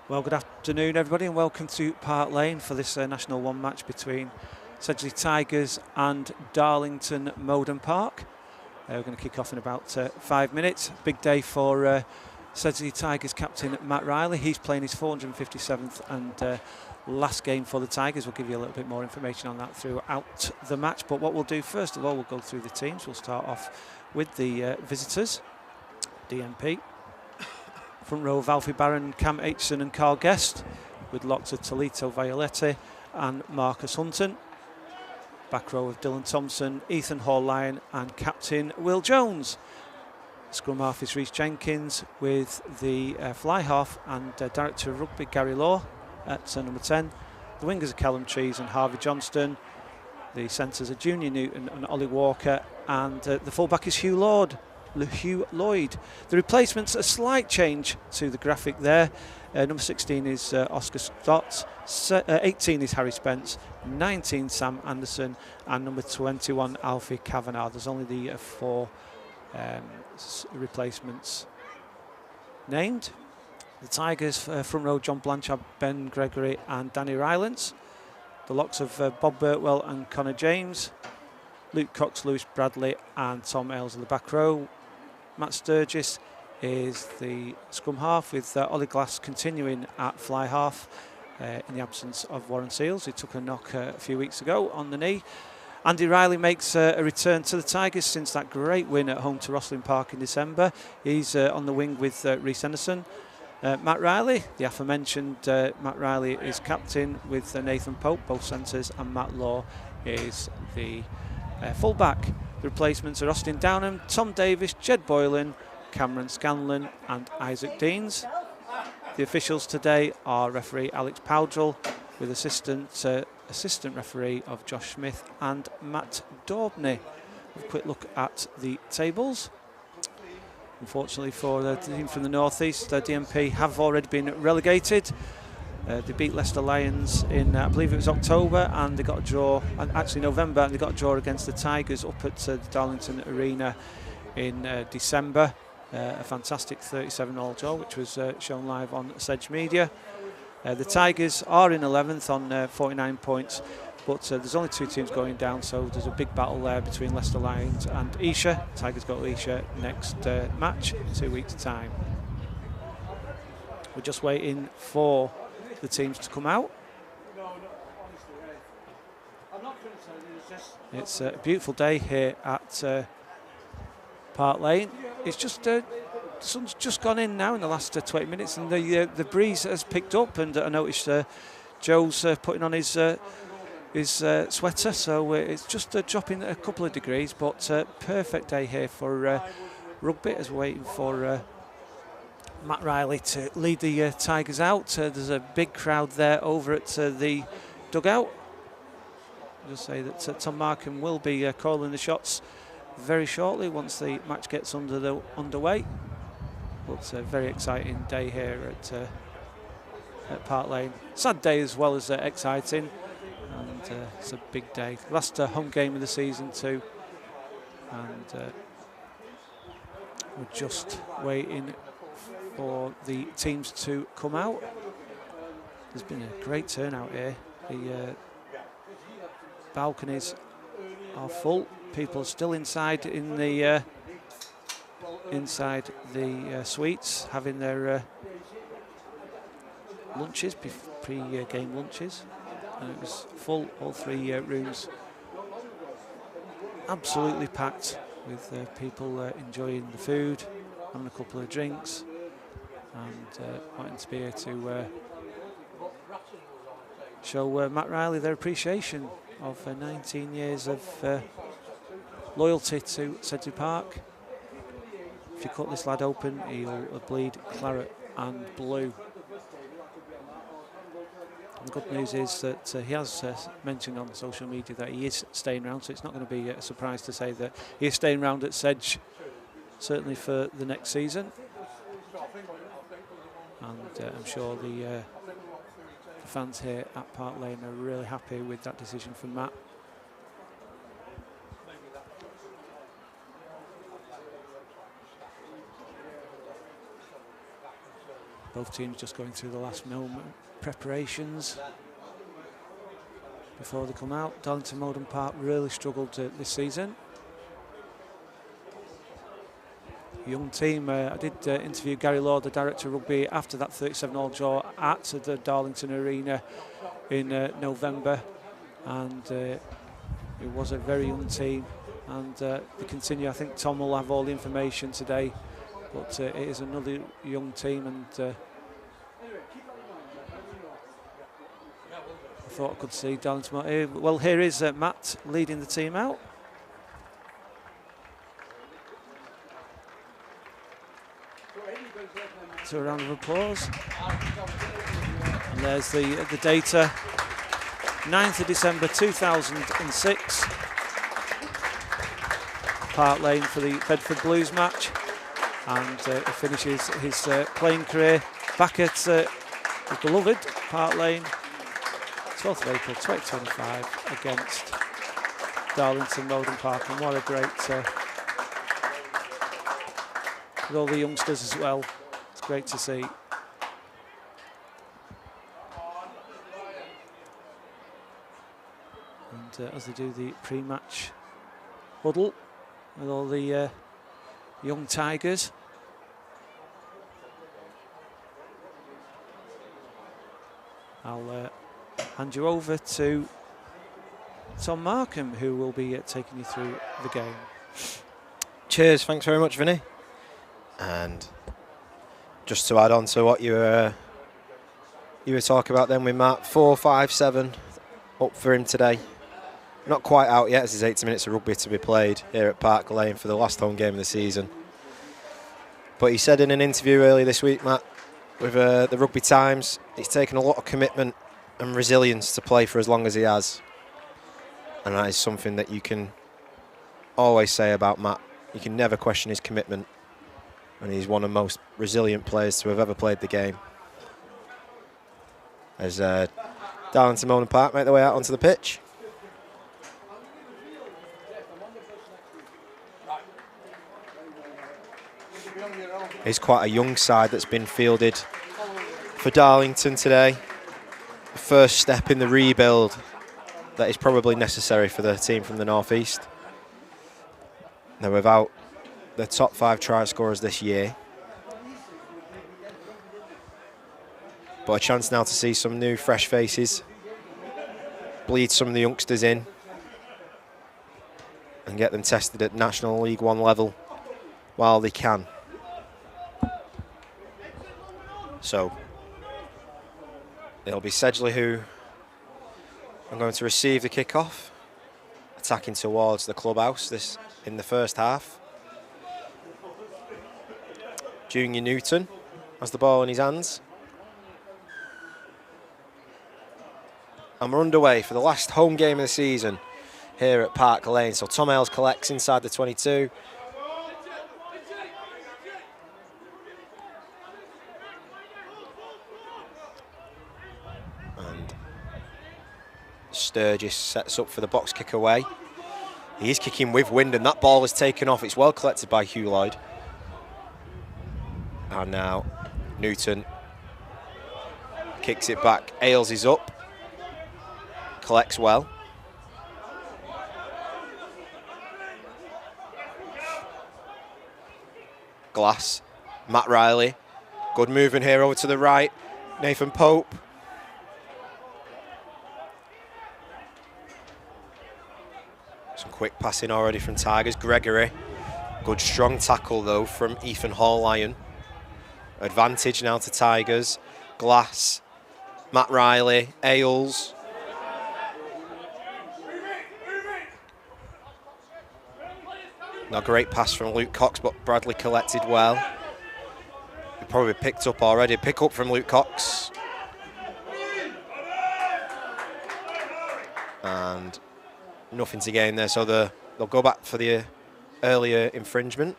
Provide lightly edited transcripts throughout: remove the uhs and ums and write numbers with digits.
Well, good afternoon, everybody, and welcome to Park Lane for this National 1 match between Sedgley Tigers and Darlington Mowden Park. We're going to kick off in about 5 minutes. Big day for Sedgley Tigers captain Matt Riley. He's playing his 457th and last game for the Tigers. We'll give you a little bit more information on that throughout the match. But what we'll do first of all, we'll go through the teams. We'll start off with the visitors, DMP. Front row of Alfie Barron, Cam Aitchison and Carl Guest, with locks of Tolito Violetti and Marcus Hunton. Back row of Dylan Thompson, Ethan Hall-Lyon and captain Will Jones. Scrum half is Rhys Jenkins, with the fly half and director of rugby Gary Law at number 10. The wingers are Callum Trees and Harvey Johnston. The centres are Junior Newton and Ollie Walker, and the fullback is Hugh Lloyd. The replacements, a slight change to the graphic there. Number 16 is Oscar Stott, 18 is Harry Spence, 19 Sam Anderson, and number 21 Alfie Kavanagh. There's only the 4 replacements named. The Tigers front row, John Blanchard, Ben Gregory and Danny Rylance. The locks of Bob Birtwell and Connor James. Luke Cox, Lewis Bradley and Tom Ailes in the back row. Matt Sturgis is the scrum half, with Ollie Glass continuing at fly half in the absence of Warren Seals, who took a knock a few weeks ago on the knee. Andy Riley makes a return to the Tigers since that great win at home to Rosslyn Park in December. He's on the wing with Rhys Henderson. Matt Riley, the aforementioned Matt Riley, is captain with Nathan Pope, both centres, and Matt Law is the fullback. The replacements are Austin Downham, Tom Davis, Jed Boylan, Cameron Scanlon and Isaac Deans. The officials today are referee Alex Powdrell, with assistant referee of Josh Smith and Matt Daubney. A quick look at the tables. Unfortunately for the team from the North East, DMP have already been relegated. They beat Leicester Lions in, I believe it was October, and they got a draw, actually November, and they got a draw against the Tigers up at the Darlington Arena in December. A fantastic 37-all draw, which was shown live on Sedge Media. The Tigers are in 11th on 49 points, but there's only 2 teams going down, so there's a big battle there between Leicester Lions and Esher. Tigers got Esher next match in 2 weeks' time. We're just waiting for the teams to come out. It's a beautiful day here at Park Lane. It's just the sun's just gone in now in the last 20 minutes, and the breeze has picked up. And I noticed Joe's putting on his sweater, so it's just dropping a couple of degrees. But perfect day here for rugby, as we're waiting for Matt Riley to lead the Tigers out. There's a big crowd there over at the dugout. I'll just say that Tom Markham will be calling the shots very shortly once the match gets underway. But a very exciting day here at Park Lane. Sad day as well as exciting, and it's a big day. Last home game of the season too, and we're just waiting for the teams to come out. There's been a great turnout here. The balconies are full. People are still inside in the suites, having their lunches, pre-game lunches, and it was full, all 3 rooms, absolutely packed with people enjoying the food, having a couple of drinks, and wanting to be here to show Matt Riley their appreciation of 19 years of loyalty to Sedgley Park. If you cut this lad open, he'll bleed claret and blue. And the good news is that he has mentioned on social media that he is staying around, so it's not going to be a surprise to say that he is staying around at Sedge, certainly for the next season. And I'm sure the fans here at Park Lane are really happy with that decision from Matt. Both teams just going through the last moment preparations before they come out. Darlington Mowden Park really struggled this season. Young team. I did interview Gary Law, the director of rugby, after that 37-all draw at the Darlington Arena in November, and it was a very young team, and they continue. I think Tom will have all the information today, but it is another young team, and I thought I could see Darlington. Well, here is Matt leading the team out. So a round of applause. And there's the data. 9th of December 2006. Park Lane for the Bedford Blues match. And he finishes his playing career back at his beloved Park Lane, 12th of April 2025 against Darlington Mowden Park. And what a great, with all the youngsters as well. It's great to see. And as they do the pre-match huddle with all the young Tigers. I'll hand you over to Tom Markham, who will be taking you through the game. Cheers, thanks very much, Vinny. And just to add on to what you were talking about then with Matt, 4, 5, 7 up for him today. Not quite out yet, as there's 80 minutes of rugby to be played here at Park Lane for the last home game of the season. But he said in an interview earlier this week, Matt, with the Rugby Times, it's taken a lot of commitment and resilience to play for as long as he has. And that is something that you can always say about Matt. You can never question his commitment. And he's one of the most resilient players to have ever played the game. As Darlington Mowden Park make their way out onto the pitch. It's quite a young side that's been fielded for Darlington today. The first step in the rebuild that is probably necessary for the team from the northeast. They're without the top 5 try scorers this year. But a chance now to see some new fresh faces, bleed some of the youngsters in and get them tested at National League 1 level while they can. So it'll be Sedgley who are going to receive the kick-off, attacking towards the clubhouse in the first half. Junior Newton has the ball in his hands. And we're underway for the last home game of the season here at Park Lane. So Tom Ailes collects inside the 22. And Sturgis sets up for the box kick away. He is kicking with wind and that ball is taken off. It's well collected by Hugh Lloyd. And now Newton kicks it back. Ailes is up. Collects well. Glass. Matt Riley. Good movement here over to the right. Nathan Pope. Some quick passing already from Tigers. Gregory. Good strong tackle though from Ethan Hall-Lyon. Advantage now to Tigers. Glass, Matt Riley, Ailes. Now great pass from Luke Cox, but Bradley collected well. He probably picked up already. Pick up from Luke Cox. And nothing to gain there, so they'll go back for the earlier infringement.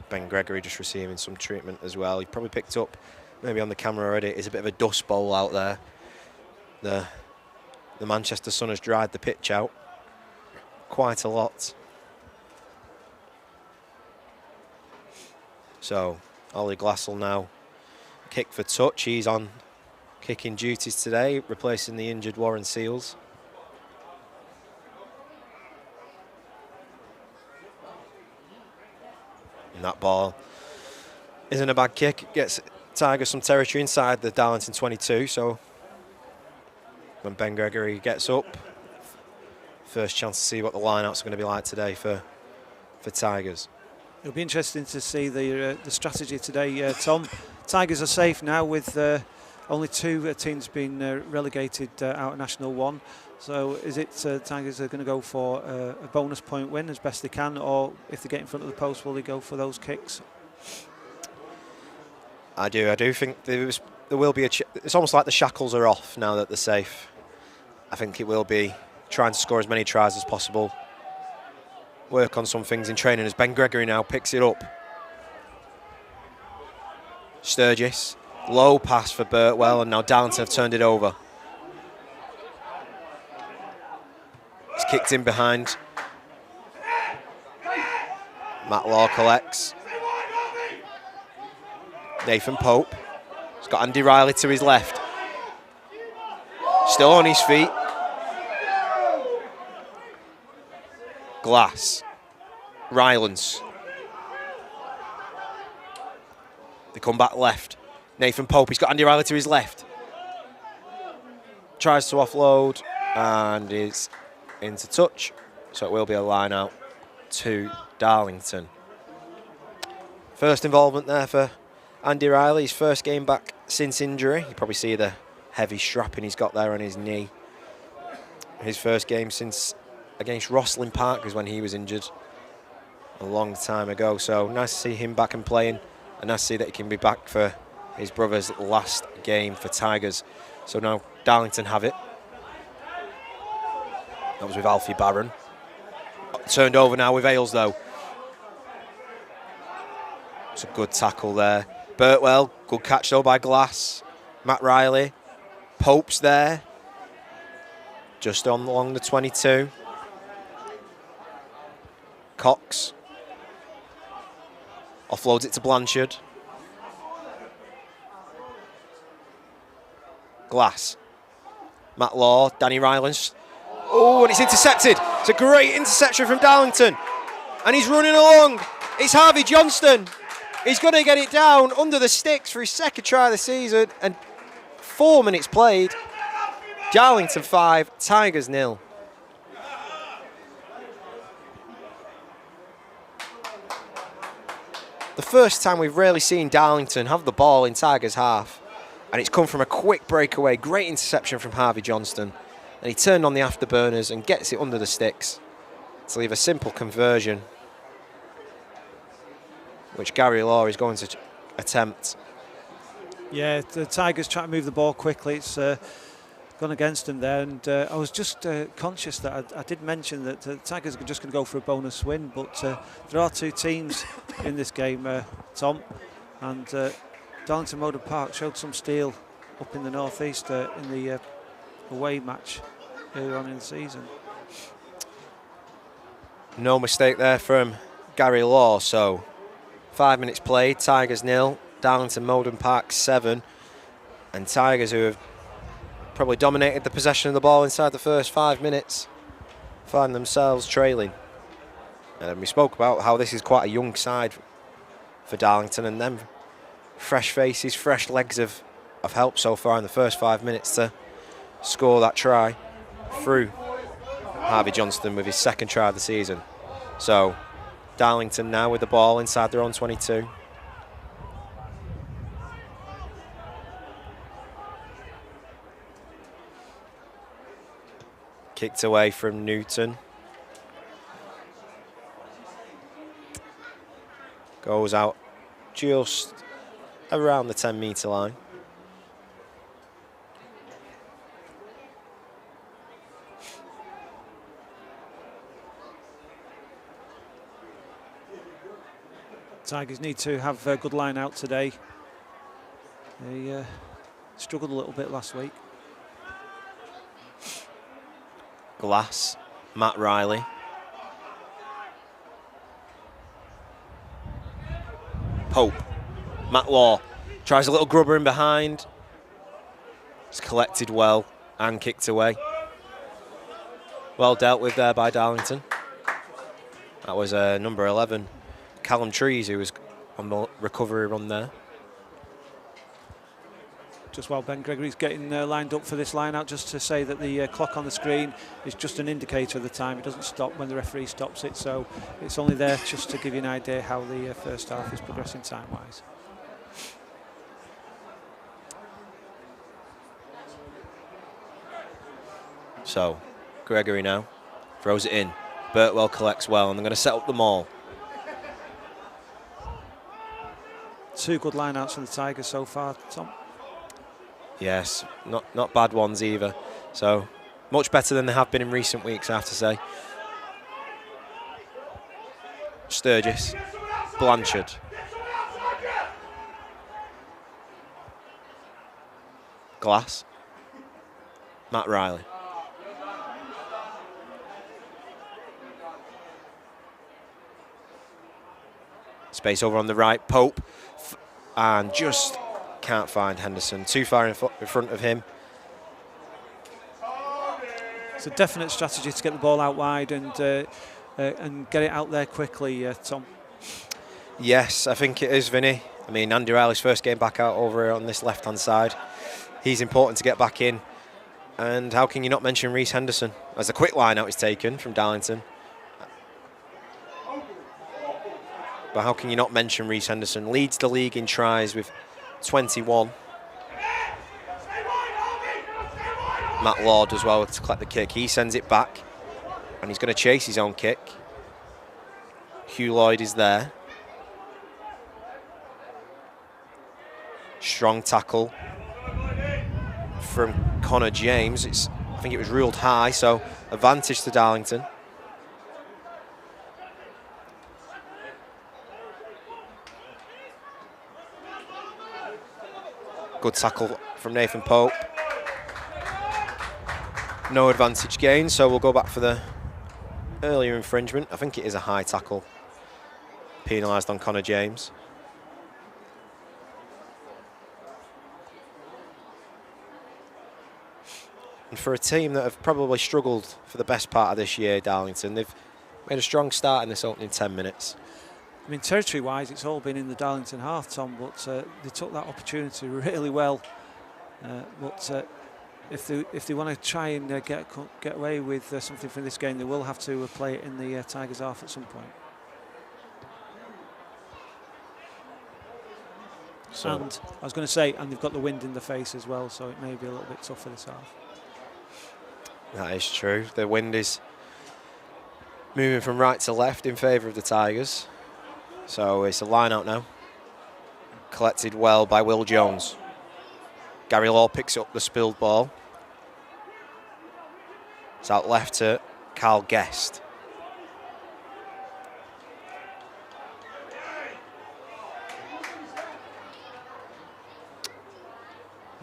Ben Gregory just receiving some treatment as well. He probably picked up, maybe on the camera already, it's a bit of a dust bowl out there. The Manchester sun has dried the pitch out quite a lot. So Ollie Glass will now kick for touch. He's on kicking duties today, replacing the injured Warren Seals. And that ball isn't a bad kick. It gets Tigers some territory inside the Darlington 22. So when Ben Gregory gets up, first chance to see what the lineouts are going to be like today for Tigers. It'll be interesting to see the strategy today, Tom. Tigers are safe now with only 2 teams being relegated out of National 1. So is it Tigers are going to go for a bonus point win as best they can, or if they get in front of the post, will they go for those kicks? I do think there will be it's almost like the shackles are off now that they're safe. I think it will be trying to score as many tries as possible. Work on some things in training as Ben Gregory now picks it up. Sturgis, low pass for Birtwell, and now Darlington have turned it over. It's kicked in behind. Matt Law collects. Nathan Pope. He's got Andy Riley to his left. Still on his feet. Glass. Rylance. They come back left. Nathan Pope, he's got Andy Riley to his left. Tries to offload and is into touch. So it will be a line out to Darlington. First involvement there for Andy Riley, his first game back since injury. You probably see the heavy strapping he's got there on his knee. His first game since against Rosslyn Park was when he was injured a long time ago. So nice to see him back and playing, and nice to see that he can be back for his brother's last game for Tigers. So now Darlington have it. That was with Alfie Barron. Turned over now with Ailes though. It's a good tackle there. Birtwell, good catch though by Glass. Matt Riley. Pope's there. Just on along the 22. Cox. Offloads it to Blanchard. Glass. Matt Law, Danny Rylance. Oh, and it's intercepted. It's a great interception from Darlington. And he's running along. It's Harvey Johnston. He's going to get it down under the sticks for his second try of the season. And 4 minutes played. Darlington 5, Tigers 0. The first time we've really seen Darlington have the ball in Tigers half. And it's come from a quick breakaway. Great interception from Harvey Johnston. And he turned on the afterburners and gets it under the sticks to leave a simple conversion, which Gary Law is going to attempt. Yeah, the Tigers trying to move the ball quickly. It's gone against them there. And I was just conscious that I did mention that the Tigers are just going to go for a bonus win. But there are 2 teams in this game, Tom. And Darlington Mowden Park showed some steel up in the northeast in the away match earlier on in the season. No mistake there from Gary Law. So 5 minutes played, Tigers 0, Darlington Mowden Park 7. And Tigers, who have probably dominated the possession of the ball inside the first 5 minutes, find themselves trailing. And we spoke about how this is quite a young side for Darlington, and them fresh faces, fresh legs have helped so far in the first 5 minutes to score that try through Harvey Johnston with his second try of the season. So Darlington now with the ball inside their own 22. Kicked away from Newton. Goes out just around the 10-metre line. Tigers need to have a good line out today. They struggled a little bit last week. Glass, Matt Riley. Pope, Matt Law. Tries a little grubber in behind. It's collected well and kicked away. Well dealt with there by Darlington. That was number 11, Callum Trees, who was on the recovery run there. Just while Ben Gregory's getting lined up for this line out, just to say that the clock on the screen is just an indicator of the time. It doesn't stop when the referee stops it, so it's only there just to give you an idea how the first half is progressing time-wise. So, Gregory now throws it in. Birtwell collects well, and they're going to set up the maul. 2 good line-outs from the Tigers so far, Tom. Yes, not bad ones either. So, much better than they have been in recent weeks, I have to say. Sturgis, Blanchard. Glass. Matt Riley. Space over on the right, Pope, and just can't find Henderson. Too far in front of him. It's a definite strategy to get the ball out wide and get it out there quickly, Tom. Yes, I think it is, Vinny. I mean, Andy Riley's first game back out over on this left-hand side. He's important to get back in. And how can you not mention Reece Henderson? As a quick line out is taken from Darlington. But how can you not mention Reece Henderson? Leads the league in tries with 21. Matt Lord as well to collect the kick. He sends it back, and he's going to chase his own kick. Hugh Lloyd is there. Strong tackle from Connor James. I think it was ruled high, so advantage to Darlington. Good tackle from Nathan Pope. No advantage gain, so we'll go back for the earlier infringement. I think it is a high tackle. Penalised on Connor James. And for a team that have probably struggled for the best part of this year, Darlington, they've made a strong start in this opening 10 minutes. I mean, territory-wise, it's all been in the Darlington half, Tom, but they took that opportunity really well. But if they want to try and get away with something from this game, they will have to play it in the Tigers half at some point. So. And I was going to say, and they've got the wind in the face as well, so it may be a little bit tough for this half. That is true. The wind is moving from right to left in favour of the Tigers. So it's a line out now. Collected well by Will Jones. Gary Law picks up the spilled ball. It's out left to Carl Guest.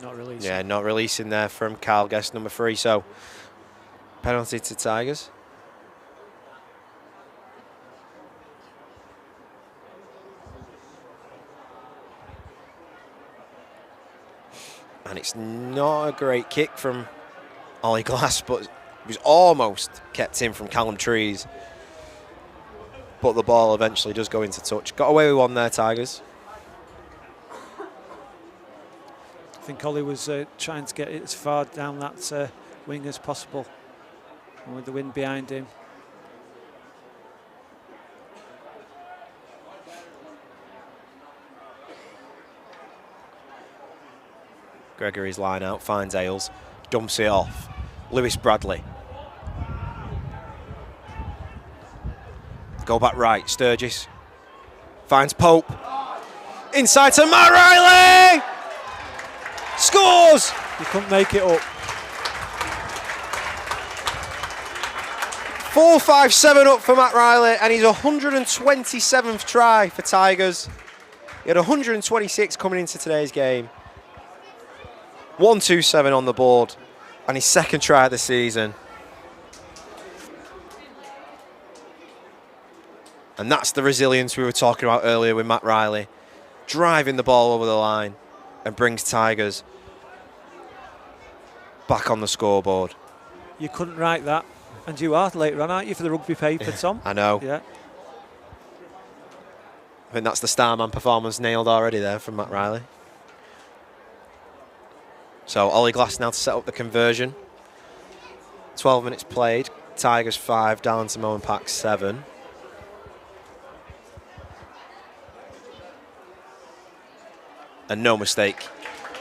Not releasing. Yeah, not releasing there from Carl Guest, number 3. So penalty to Tigers. And it's not a great kick from Ollie Glass, but it was almost kept in from Callum Trees. But the ball eventually does go into touch. Got away with one there, Tigers. I think Ollie was trying to get it as far down that wing as possible, and with the wind behind him. Gregory's line out, finds Ailes, dumps it off. Lewis Bradley. Go back right, Sturgis. Finds Pope. Inside to Matt Riley! Scores! You couldn't make it up. 4-5-7 up for Matt Riley, and he's 127th try for Tigers. He had 126 coming into today's game. 1-2-7 on the board, and his second try of the season. And that's the resilience we were talking about earlier with Matt Riley. Driving the ball over the line. and brings Tigers back on the scoreboard. You couldn't write that, and you are later on, aren't you, for the rugby paper, Tom? I know. Yeah. I think that's the Starman performance nailed already there from Matt Riley. So Ollie Glass now to set up the conversion. 12 minutes played. Tigers 5, Darlington Mowden Park 7. And no mistake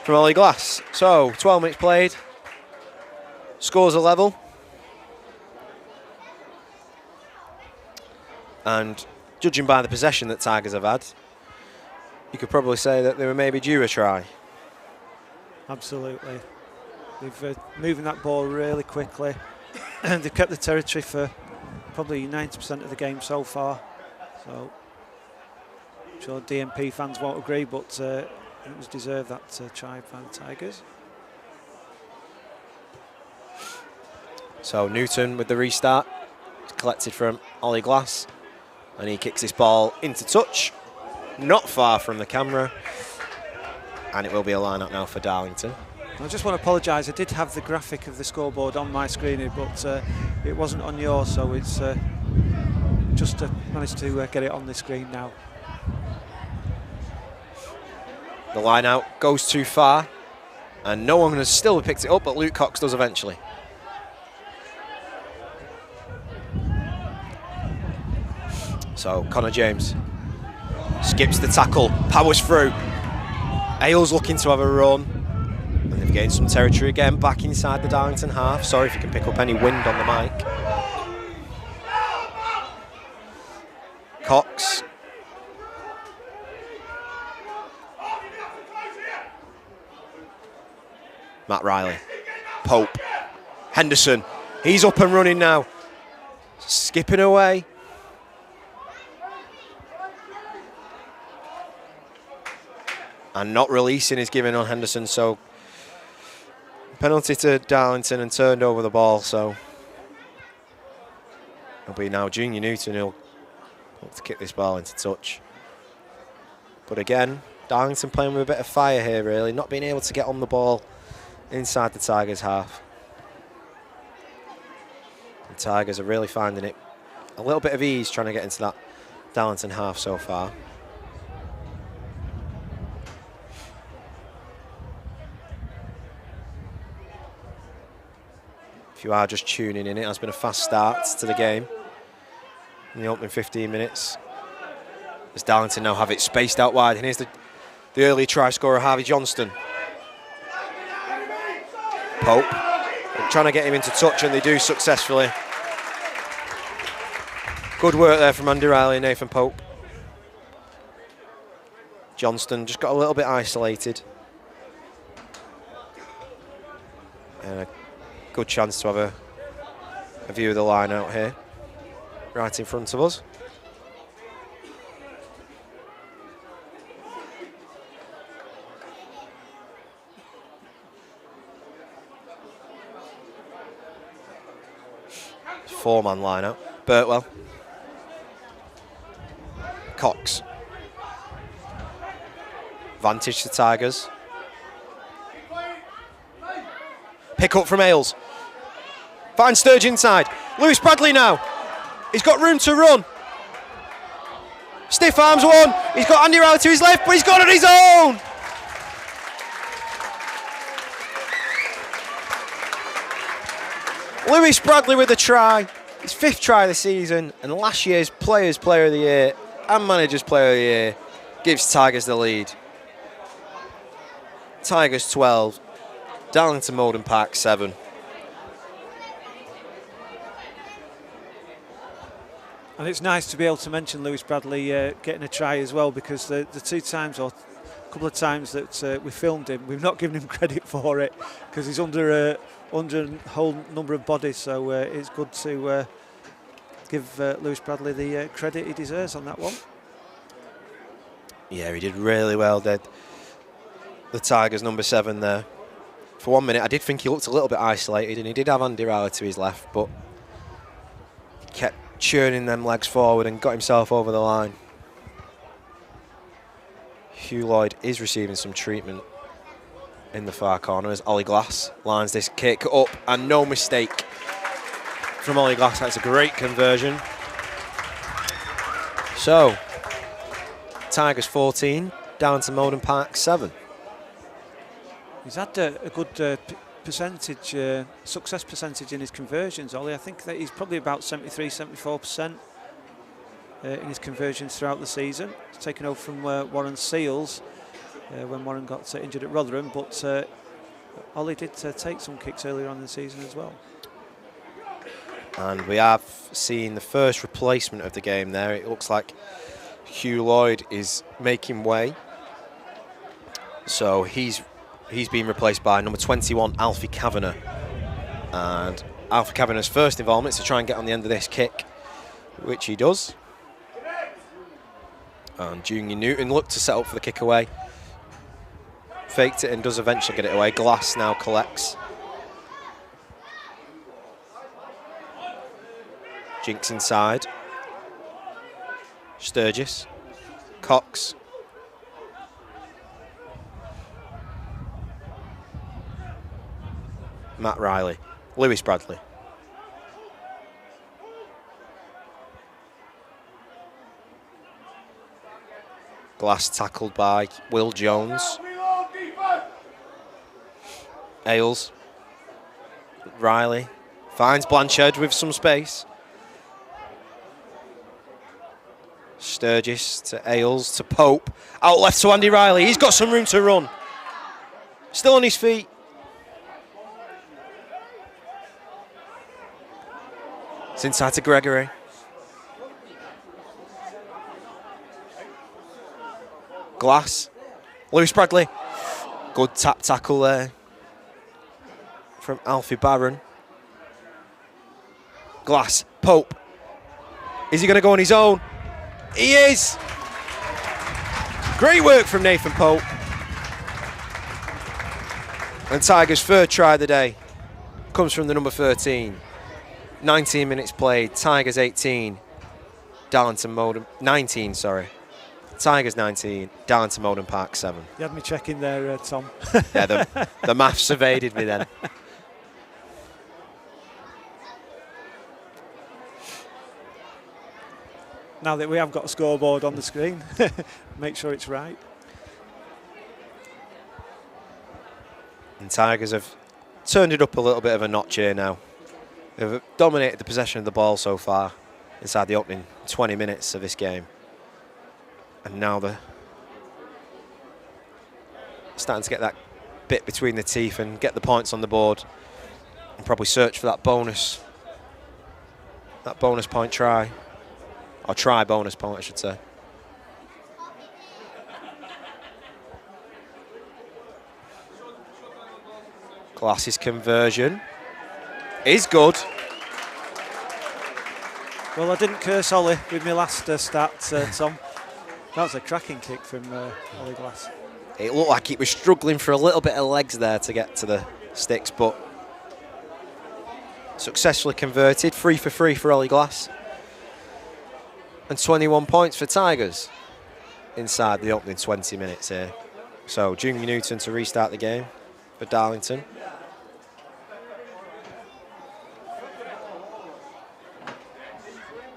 from Ollie Glass. So 12 minutes played. Scores are level. And judging by the possession that Tigers have had, you could probably say that they were maybe due a try. Absolutely. They've moving that ball really quickly. And they've kept the territory for probably 90% of the game so far. So I'm sure DMP fans won't agree, but it was deserved, that try by the Tigers. So Newton with the restart. It's collected from Ollie Glass. And he kicks this ball into touch. Not far from the camera. And it will be a line-out now for Darlington. I just want to apologise. I did have the graphic of the scoreboard on my screen here, but it wasn't on yours, so it's just managed to get it on the screen now. The line-out goes too far. And no one has still picked it up, but Luke Cox does eventually. So Connor James skips the tackle, powers through. Ailes looking to have a run. And they've gained some territory again, back inside the Darlington half. Sorry if you can pick up any wind on the mic. Cox. Matt Riley. Pope. Henderson. He's up and running now. Skipping away. And not releasing is given on Henderson, so penalty to Darlington and turned over the ball, so it'll be now Junior Newton who'll look to kick this ball into touch. But again, Darlington playing with a bit of fire here, really, not being able to get on the ball inside the Tigers' half. The Tigers are really finding it a little bit of ease trying to get into that Darlington half so far. If you are just tuning in, it has been a fast start to the game in the opening 15 minutes. As Darlington now have it spaced out wide, and here's the early try scorer, Harvey Johnston. Pope, they're trying to get him into touch, and they do successfully. Good work there from Andy Riley and Nathan Pope. Johnston just got a little bit isolated. And a good chance to have a view of the line out here, right in front of us. Four-man line out. Birtwell. Cox. Vantage to Tigers. Pick up from Ailes. Finds Sturge inside. Lewis Bradley now. He's got room to run. Stiff arms one. He's got Andy Riley to his left, but he's gone on his own. Lewis Bradley with a try. His 5th try this season, and last year's Players' Player of the Year and Managers' Player of the Year gives Tigers the lead. Tigers 12, Darlington Mowden Park 7. And it's nice to be able to mention Lewis Bradley getting a try as well, because the 2 times or a couple of times that we filmed him, we've not given him credit for it, because he's under a whole number of bodies, so it's good to give Lewis Bradley the credit he deserves on that one. Yeah, he did really well, did the Tigers number 7 there. For 1 minute, I did think he looked a little bit isolated, and he did have Andy Riley to his left, but he kept churning them legs forward and got himself over the line. Hugh Lloyd is receiving some treatment in the far corner as Ollie Glass lines this kick up, and no mistake from Ollie Glass. That's a great conversion. So, Tigers 14, Darlington Mowden Park 7. He's had a good percentage, success percentage in his conversions, Ollie. I think that he's probably about 73-74% in his conversions throughout the season. He's taken over from Warren Seals when Warren got injured at Rotherham, but Ollie did take some kicks earlier on in the season as well. And we have seen the first replacement of the game there. It looks like Hugh Lloyd is making way. So he's been replaced by number 21, Alfie Kavanagh. And Alfie Kavanagh's first involvement is to try and get on the end of this kick, which he does. And Junior Newton looked to set up for the kick away. Faked it and does eventually get it away. Glass now collects. Jinks inside. Sturgis. Cox. Matt Riley. Lewis Bradley. Glass tackled by Will Jones. Ailes. Riley. Finds Blanchard with some space. Sturgis to Ailes to Pope. Out left to Andy Riley. He's got some room to run. Still on his feet. It's inside to Gregory. Glass. Lewis Bradley. Good tap tackle there from Alfie Barron. Glass. Pope. Is he going to go on his own? He is. Great work from Nathan Pope. And Tigers' third try of the day comes from the number 13. 19 minutes played. Tigers 18. Darlington Mowden 19. Sorry. Tigers 19. Darlington Mowden Park 7. You had me checking there, Tom. Yeah, the maths evaded me then. Now that we have got a scoreboard on the screen, make sure it's right. And Tigers have turned it up a little bit of a notch here now. They've dominated the possession of the ball so far inside the opening 20 minutes of this game. And now they're starting to get that bit between the teeth and get the points on the board and probably search for that bonus point try. Or try bonus point, I should say. Glass's conversion is good. Well, I didn't curse Ollie with my last stat, Tom. That was a cracking kick from Ollie Glass. It looked like he was struggling for a little bit of legs there to get to the sticks, but successfully converted. 3 for 3 for Ollie Glass. And 21 points for Tigers inside the opening 20 minutes here. So Junior Newton to restart the game for Darlington.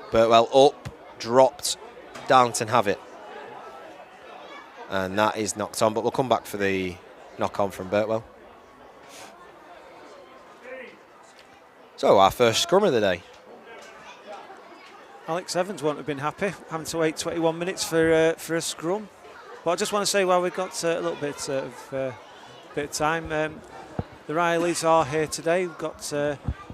Burtwell up, dropped, Darlington have it. And that is knocked on, but we'll come back for the knock on from Burtwell. So our first scrum of the day. Alex Evans won't have been happy having to wait 21 minutes for a scrum. But I just want to say, while we've got a little bit of time, the Rileys are here today. We've got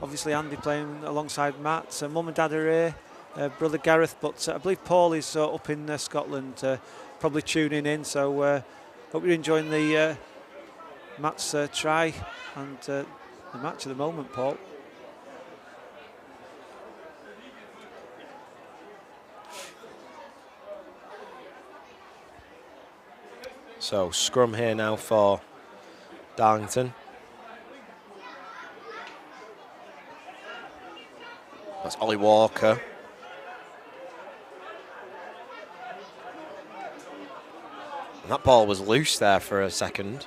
obviously Andy playing alongside Matt. Mum and Dad are here, brother Gareth, but I believe Paul is up in Scotland, probably tuning in. So hope you're enjoying the Matt's try and the match at the moment, Paul. So scrum here now for Darlington. That's Ollie Walker. And that ball was loose there for a second.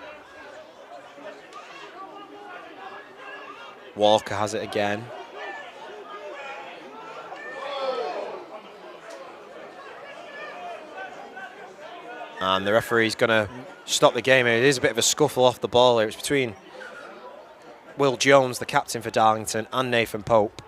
Walker has it again. And the referee's going to stop the game here. It is a bit of a scuffle off the ball here. It's between Will Jones, the captain for Darlington, and Nathan Pope.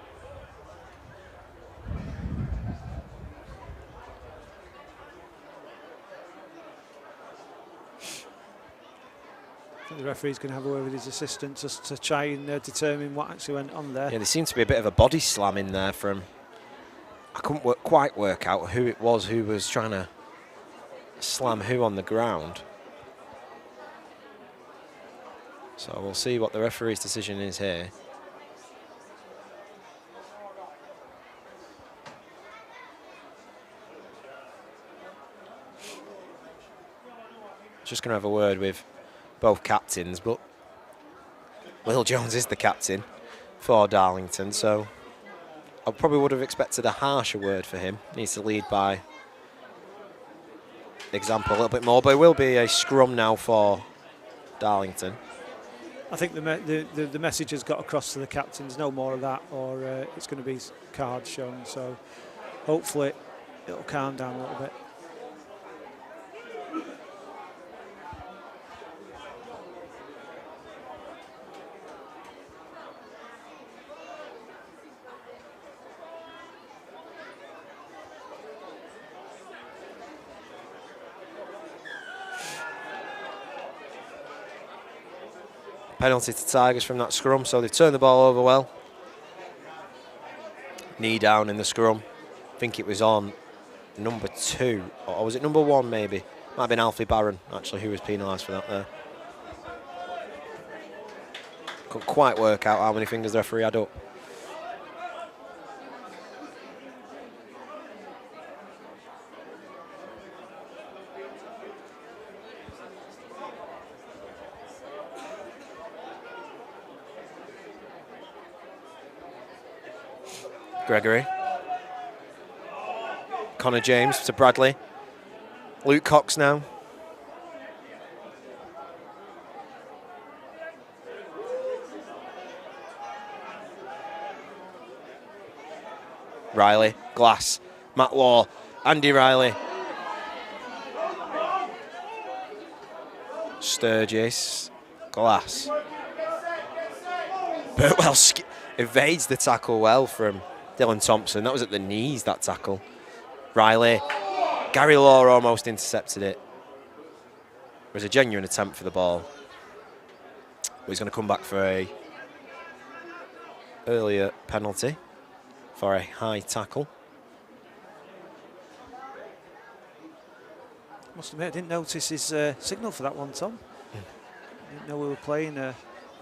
I think the referee's going to have a word with his assistant just to try and determine what actually went on there. Yeah, there seemed to be a bit of a body slam in there from... I couldn't quite work out who it was who was trying to slam who on the ground. So we'll see what the referee's decision is here. Just going to have a word with both captains, but Will Jones is the captain for Darlington, so I probably would have expected a harsher word for him. Needs to lead by example a little bit more, but it will be a scrum now for Darlington. I think the message has got across to the captains, no more of that, or it's going to be cards shown, so hopefully it'll calm down a little bit. Penalty to Tigers from that scrum, so they've turned the ball over well. Knee down in the scrum. I think it was on number 2, or was it number 1 maybe? Might have been Alfie Barron, actually, who was penalised for that there. Couldn't quite work out how many fingers the referee had up. Gregory. Connor James to Bradley. Luke Cox now. Riley, Glass, Matt Law, Andy Riley. Sturgis, Glass. Burtwell evades the tackle well from Dylan Thompson. That was at the knees, that tackle. Riley. Gary Law almost intercepted it. It was a genuine attempt for the ball. But he's going to come back for a earlier penalty for a high tackle. Must admit, I didn't notice his signal for that one, Tom. Didn't know we were playing an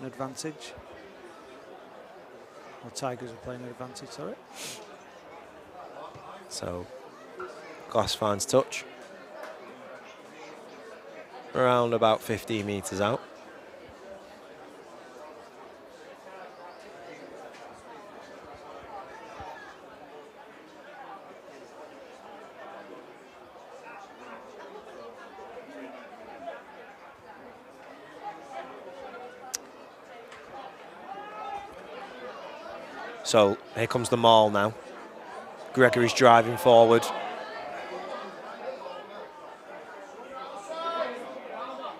advantage. Or Tigers were playing an advantage, sorry. So, Glass finds touch. Around about 15 metres out. So here comes the maul now. Gregory's driving forward.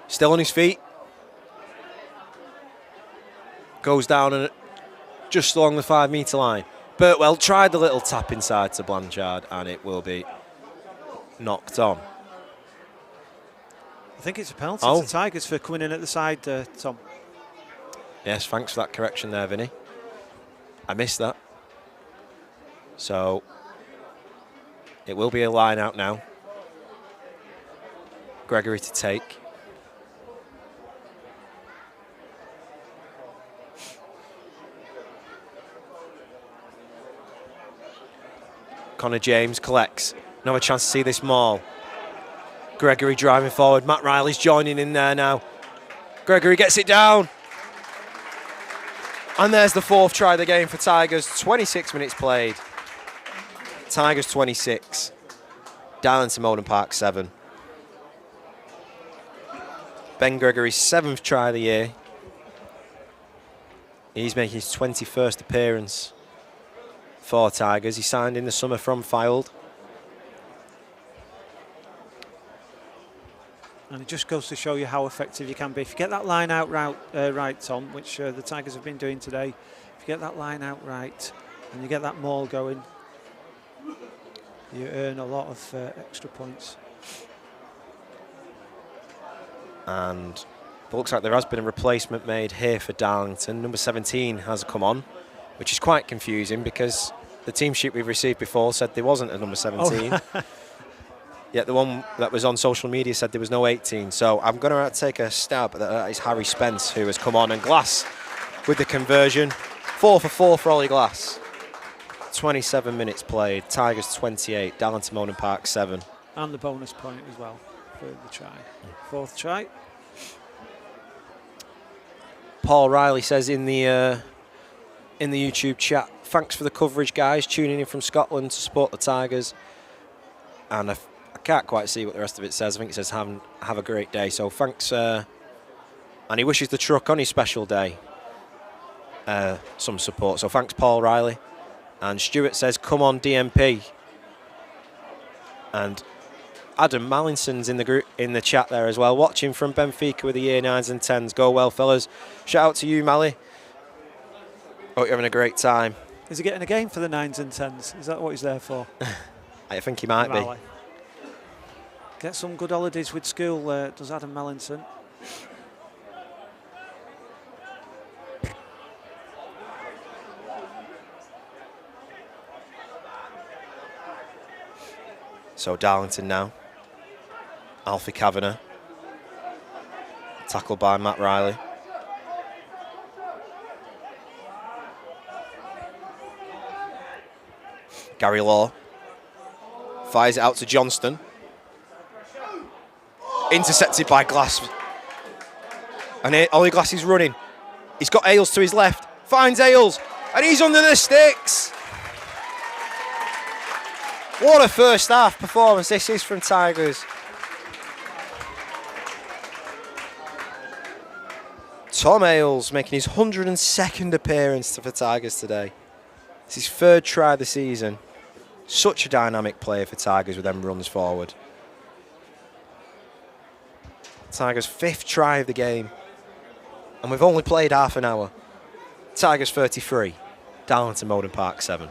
Still on his feet. Goes down and just along the 5 metre line. Burtwell tried the little tap inside to Blanchard and it will be knocked on. I think it's a penalty to Tigers for coming in at the side, Tom. Yes, thanks for that correction there, Vinny. I missed that. So it will be a line out now. Gregory to take. Connor James collects. Another chance to see this maul. Gregory driving forward. Matt Riley's joining in there now. Gregory gets it down. And there's the 4th try of the game for Tigers. 26 minutes played. Tigers 26. Darlington Mowden Park 7. Ben Gregory's 7th try of the year. He's making his 21st appearance for Tigers. He signed in the summer from Whitefield. And it just goes to show you how effective you can be. If you get that line out right, Tom, which the Tigers have been doing today, if you get that line out right and you get that maul going, you earn a lot of extra points. And it looks like there has been a replacement made here for Darlington. Number 17 has come on, which is quite confusing because the team sheet we've received before said there wasn't a number 17. Oh. Yet the one that was on social media said there was no 18. So I'm going to take a stab at that. Is Harry Spence, who has come on, and Glass with the conversion. 4 for 4 for Ollie Glass. 27 minutes played. Tigers 28. Darlington Mowden Park 7. And the bonus point as well for the try. Fourth try. Paul Riley says in the YouTube chat, thanks for the coverage, guys. Tuning in from Scotland to support the Tigers. And I can't quite see what the rest of it says. I think it says have a great day. So thanks. And he wishes the truck on his special day some support. So thanks, Paul Riley. And Stuart says, come on, DMP. And Adam Mallinson's in the chat there as well, watching from Benfica with the year 9s and 10s. Go well, fellas. Shout out to you, Mally. Hope you're having a great time. Is he getting a game for the 9s and 10s? Is that what he's there for? I think he might be. Get some good holidays with school, does Adam Mallinson. So Darlington now. Alfie Kavanagh. Tackled by Matt Riley. Gary Law. Fires it out to Johnston. Intercepted by Glass. And here, Ollie Glass is running. He's got Ailes to his left. Finds Ailes. And he's under the sticks. What a first half performance this is from Tigers. Tom Ailes making his 102nd appearance for Tigers today. It's his 3rd try of the season. Such a dynamic player for Tigers with them runs forward. Tigers' 5th try of the game. And we've only played half an hour. Tigers 33, Darlington Mowden Park 7.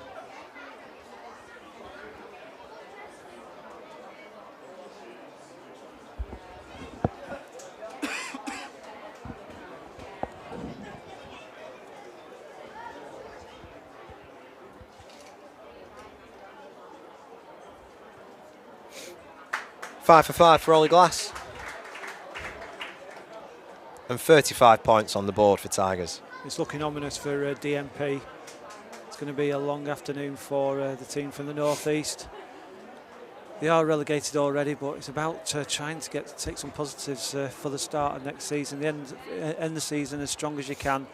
Five for 5 for Ollie Glass. And 35 points on the board for Tigers. It's looking ominous for DMP. It's going to be a long afternoon for the team from the northeast. They are relegated already, but it's about trying to take some positives for the start of next season. End the season as strong as you can.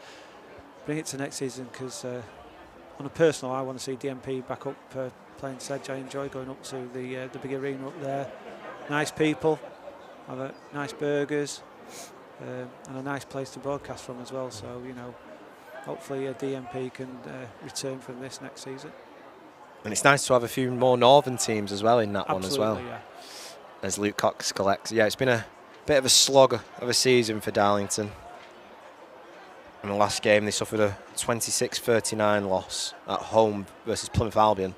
Bring it to next season because, on a personal, I want to see DMP back up playing Sedge. I enjoy going up to the big arena up there. Nice people, have nice burgers, and a nice place to broadcast from as well. So, you know, hopefully DMP can return from this next season. And it's nice to have a few more northern teams as well in that Absolutely, one as well. Yeah. As Luke Cox collects. Yeah, it's been a bit of a slog of a season for Darlington. In the last game, they suffered a 26-39 loss at home versus Plymouth Albion.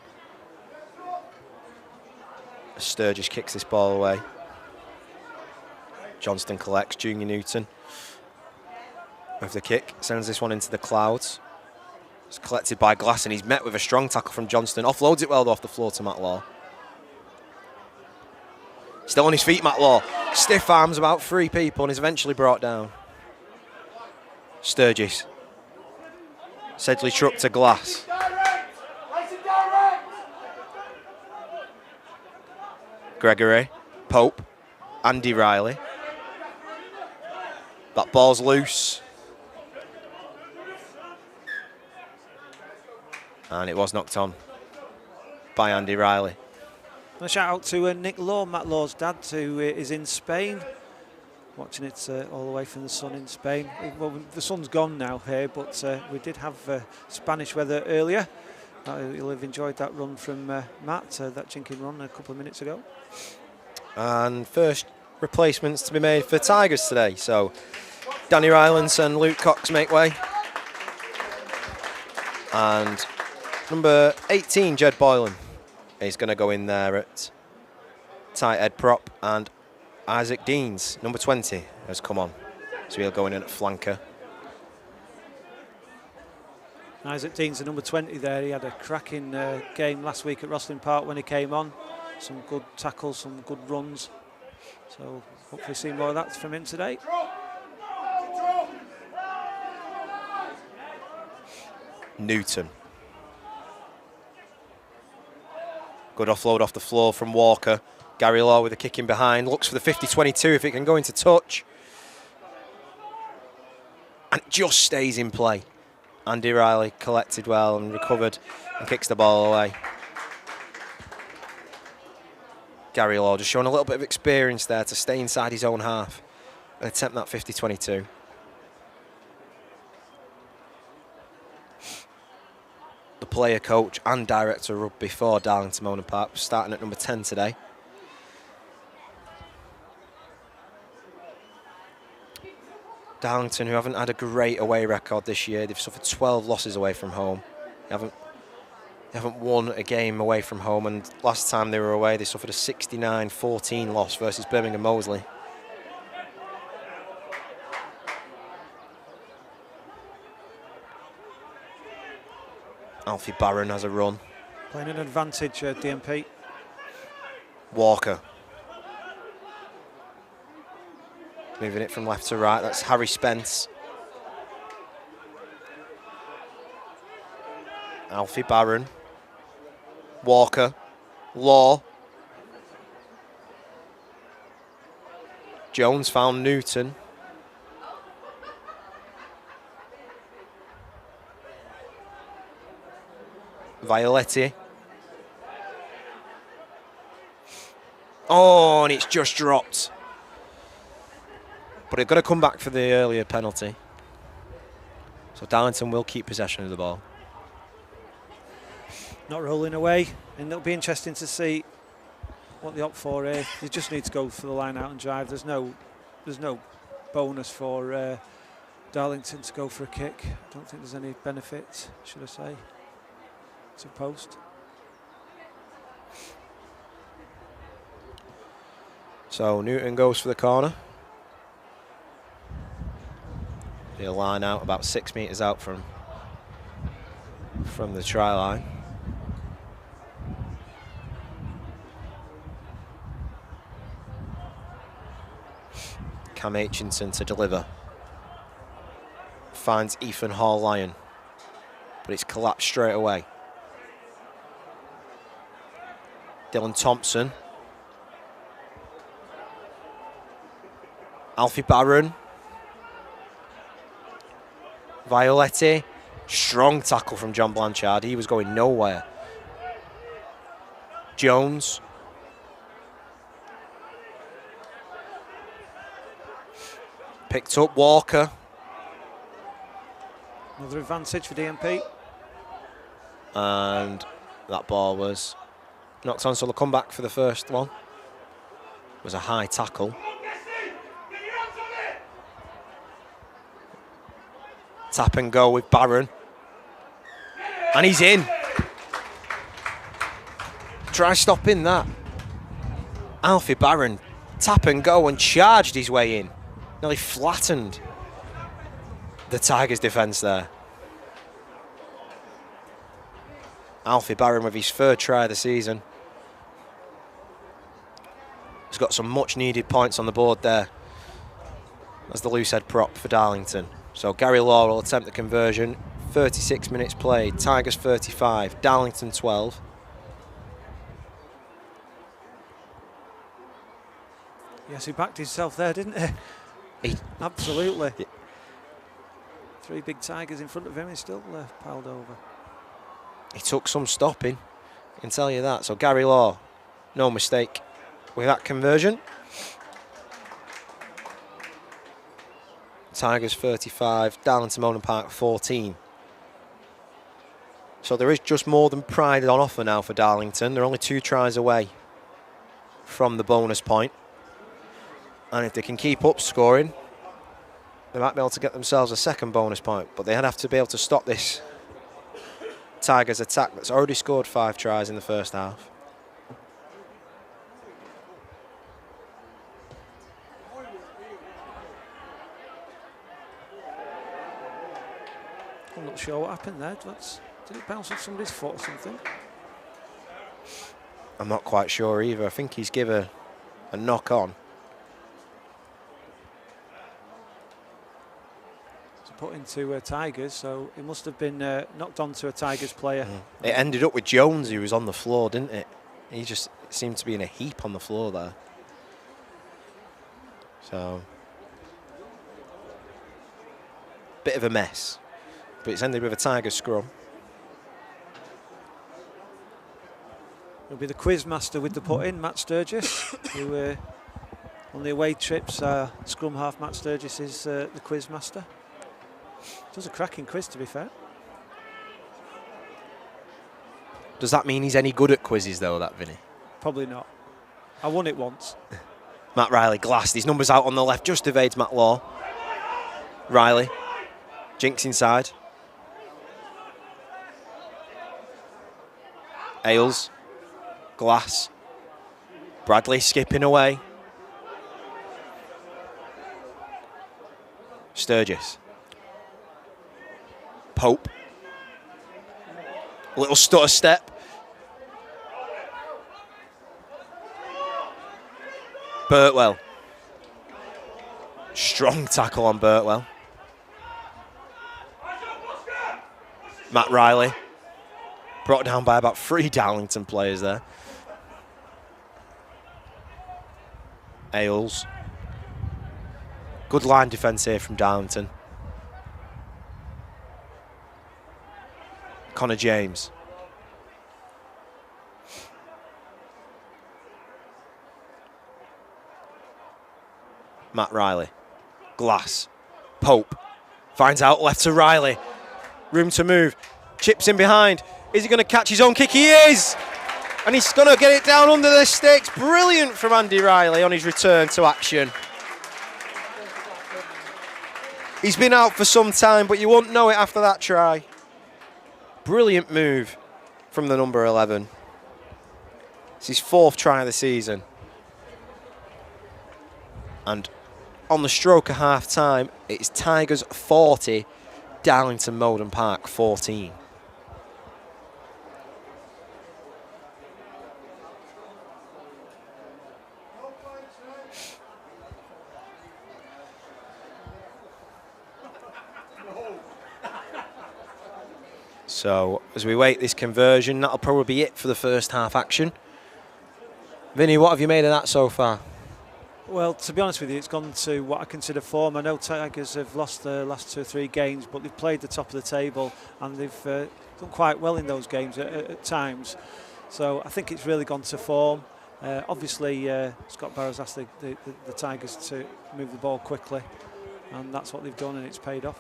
Sturgis kicks this ball away. Johnston collects. Junior Newton with the kick. Sends this one into the clouds. It's collected by Glass and he's met with a strong tackle from Johnston. Offloads it well though off the floor to Matt Law. Still on his feet, Matt Law. Stiff arms about 3 people and is eventually brought down. Sturgis. Sedgley truck to Glass. Gregory, Pope, Andy Riley. That ball's loose. And it was knocked on by Andy Riley. A shout out to Nick Law, Matt Law's dad, who is in Spain. watching it all the way from the sun in Spain. Well, the sun's gone now here, but we did have Spanish weather earlier. You'll have enjoyed that run from Matt, that jinking run a couple of minutes ago. And first replacements to be made for Tigers today. So Danny Rylance and Luke Cox make way. And number 18, Jed Boylan, is going to go in there at tight head prop. And Isaac Deans, number 20, has come on. So he'll go in at flanker. Isaac Dean's the number 20 there. He had a cracking game last week at Rosslyn Park when he came on. Some good tackles, some good runs. So hopefully see more of that from him today. Newton. Good offload off the floor from Walker. Gary Law with a kick in behind. Looks for the 50-22 if it can go into touch. And it just stays in play. Andy Riley collected well and recovered and kicks the ball away. Gary Law just showing a little bit of experience there to stay inside his own half and attempt that 50-22. The player coach and director of rugby for Darlington Mowden Park, starting at number 10 today. Darlington, who haven't had a great away record this year, they've suffered 12 losses away from home. They haven't won a game away from home, and last time they were away, they suffered a 69-14 loss versus Birmingham Moseley. Alfie Barron has a run. Playing an advantage, DMP. Walker. Moving it from left to right, that's Harry Spence. Alfie Barron. Walker. Law. Jones found Newton. Violetti. Oh, and it's just dropped. But they're going to come back for the earlier penalty. So Darlington will keep possession of the ball. Not rolling away, and it'll be interesting to see what they opt for here. You just need to go for the line out and drive. There's no bonus for Darlington to go for a kick. I don't think there's any benefit, should I say, to post. So Newton goes for the corner. He'll line out about 6 metres out from the try line. Cam Aitchinson to deliver. Finds Ethan Hall-Lyon, but it's collapsed straight away. Dylan Thompson. Alfie Barron. Violetti. Strong tackle from John Blanchard. He was going nowhere. Jones. Picked up Walker. Another advantage for DMP. And that ball was knocked on, so they'll come back for the first one. It was a high tackle. Tap and go with Barron. And he's in. Try stopping that. Alfie Barron, tap and go, and charged his way in. Nearly flattened the Tigers' defence there. Alfie Barron with his third try of the season. He's got some much needed points on the board there as the loose head prop for Darlington. So Gary Law will attempt the conversion. 36 minutes played. Tigers 35, Darlington 12. Yes, he backed himself there, didn't he? Absolutely. Yeah. 3 big Tigers in front of him, he's still piled over. He took some stopping, I can tell you that. So Gary Law, no mistake with that conversion. Tigers 35, Darlington Mowden Park 14. So there is just more than pride on offer now for Darlington. They're only 2 tries away from the bonus point. And if they can keep up scoring, they might be able to get themselves a second bonus point. But they'd have to be able to stop this Tigers attack that's already scored 5 tries in the first half. I'm not sure what happened there. Did it bounce off somebody's foot or something? I'm not quite sure either. I think he's given a knock on. It's put into Tigers, so it must have been knocked onto a Tigers player. It ended up with Jones, who was on the floor, didn't it? He just seemed to be in a heap on the floor there. So, bit of a mess. But it's ended with a Tigers scrum. It'll be the quiz master with the put-in, Matt Sturgis, who on the away trips, scrum half Matt Sturgis is the quiz master. Does a cracking quiz, to be fair. Does that mean he's any good at quizzes, though, that Vinny? Probably not. I won it once. Matt Riley glassed. His numbers out on the left, just evades Matt Law. Riley, Jinx inside. Ailes, Glass, Bradley skipping away. Sturgis. Pope. Little stutter step. Birtwell. Strong tackle on Birtwell. Matt Riley. Brought down by about 3 Darlington players there. Ailes. Good line defence here from Darlington. Connor James. Matt Riley. Glass. Pope. Finds out left to Riley. Room to move. Chips in behind. Is he going to catch his own kick? He is! And he's going to get it down under the sticks. Brilliant from Andy Riley on his return to action. He's been out for some time, but you won't know it after that try. Brilliant move from the number 11. It's his 4th try of the season. And on the stroke of half time, it's Tigers 40, Darlington Mowden Park 14. So as we wait this conversion, that'll probably be it for the first half action. Vinny, what have you made of that so far? Well, to be honest with you, it's gone to what I consider form. I know Tigers have lost the last 2 or 3 games, but they've played the top of the table and they've done quite well in those games at times. So I think it's really gone to form. Obviously, Scott Barrows asked the Tigers to move the ball quickly, and that's what they've done, and it's paid off.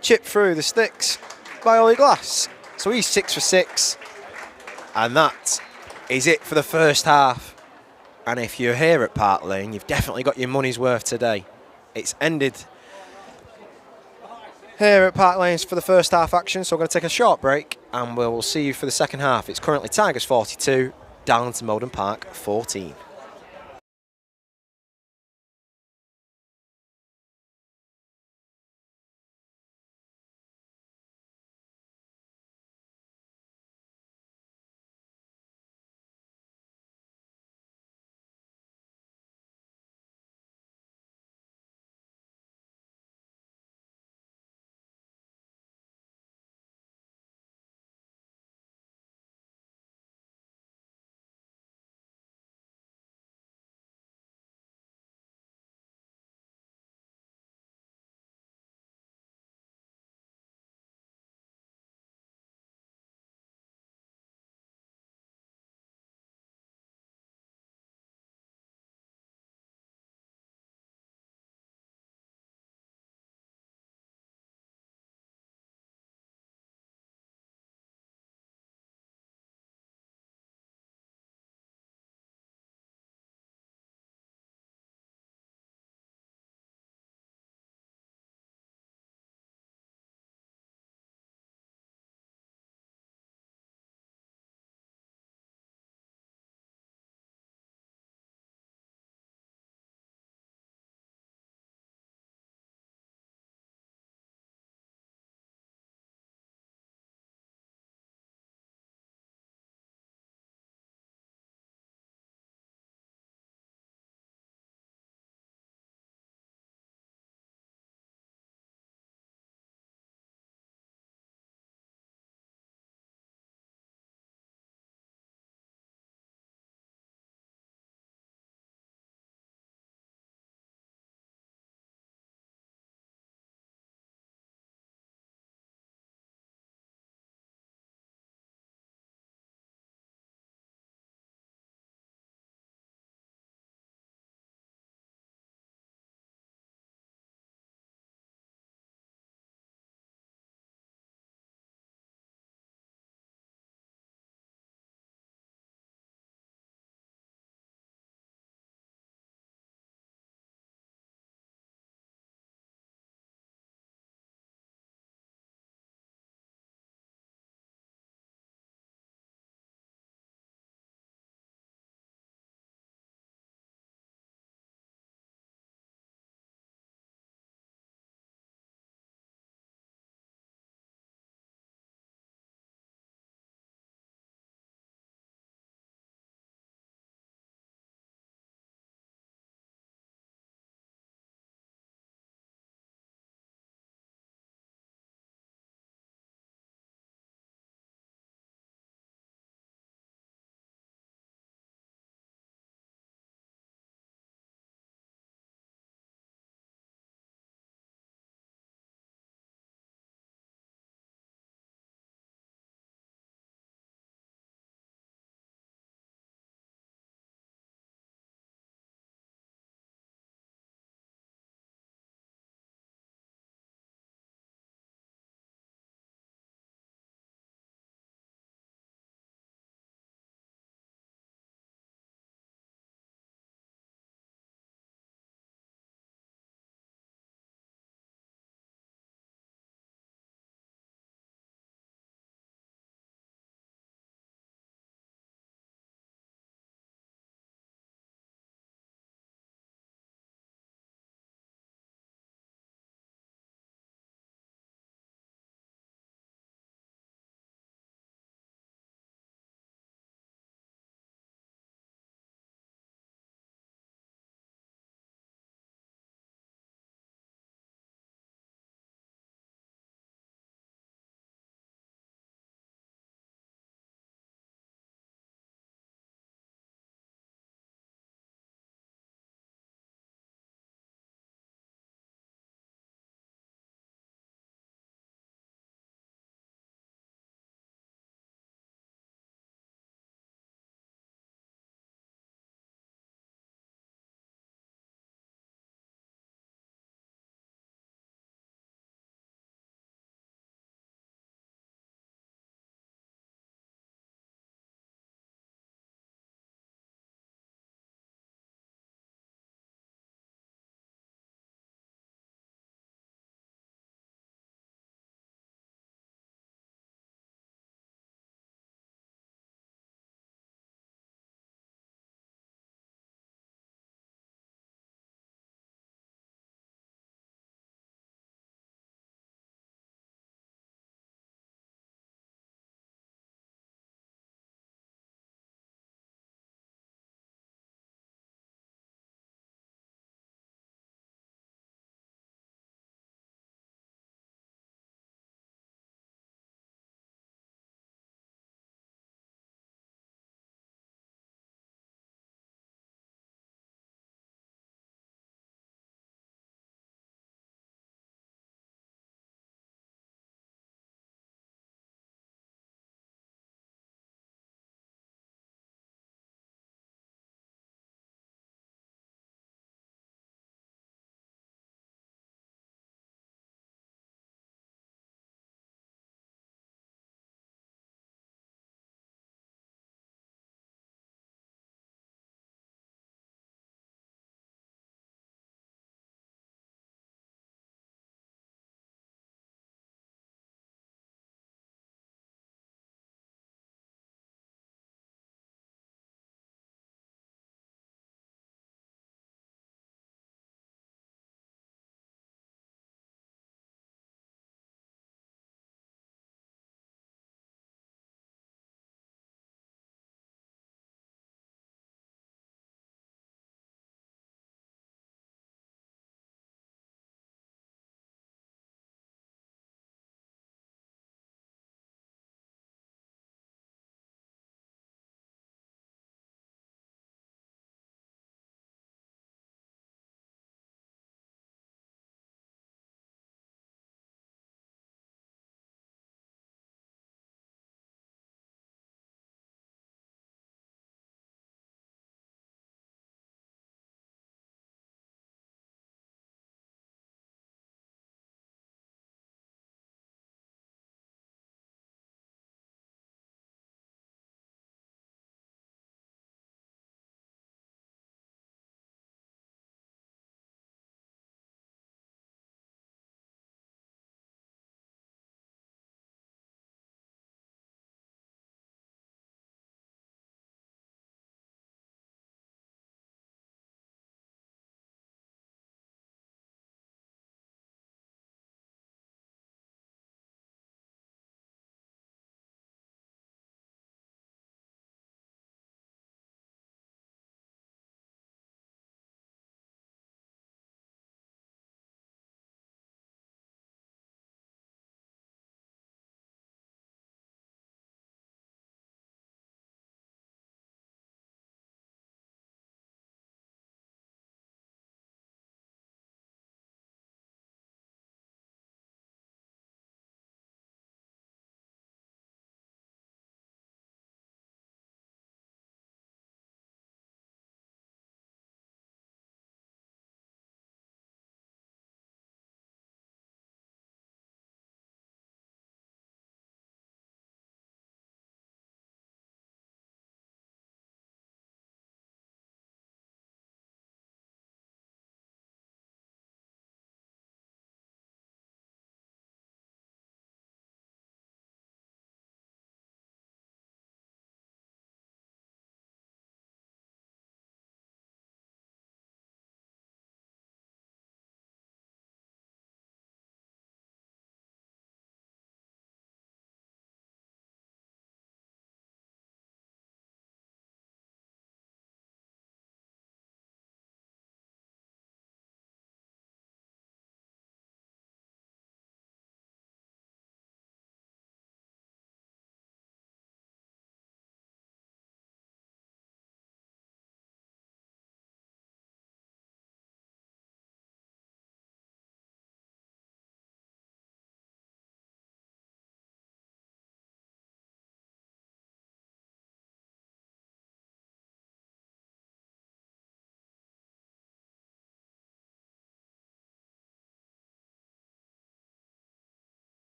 Chip through the sticks by Ollie Glass. So he's 6 for 6. And that is it for the first half. And if you're here at Park Lane, you've definitely got your money's worth today. It's ended here at Park Lane for the first half action. So we're going to take a short break and we'll see you for the second half. It's currently Tigers 42, Darlington Mowden Park 14.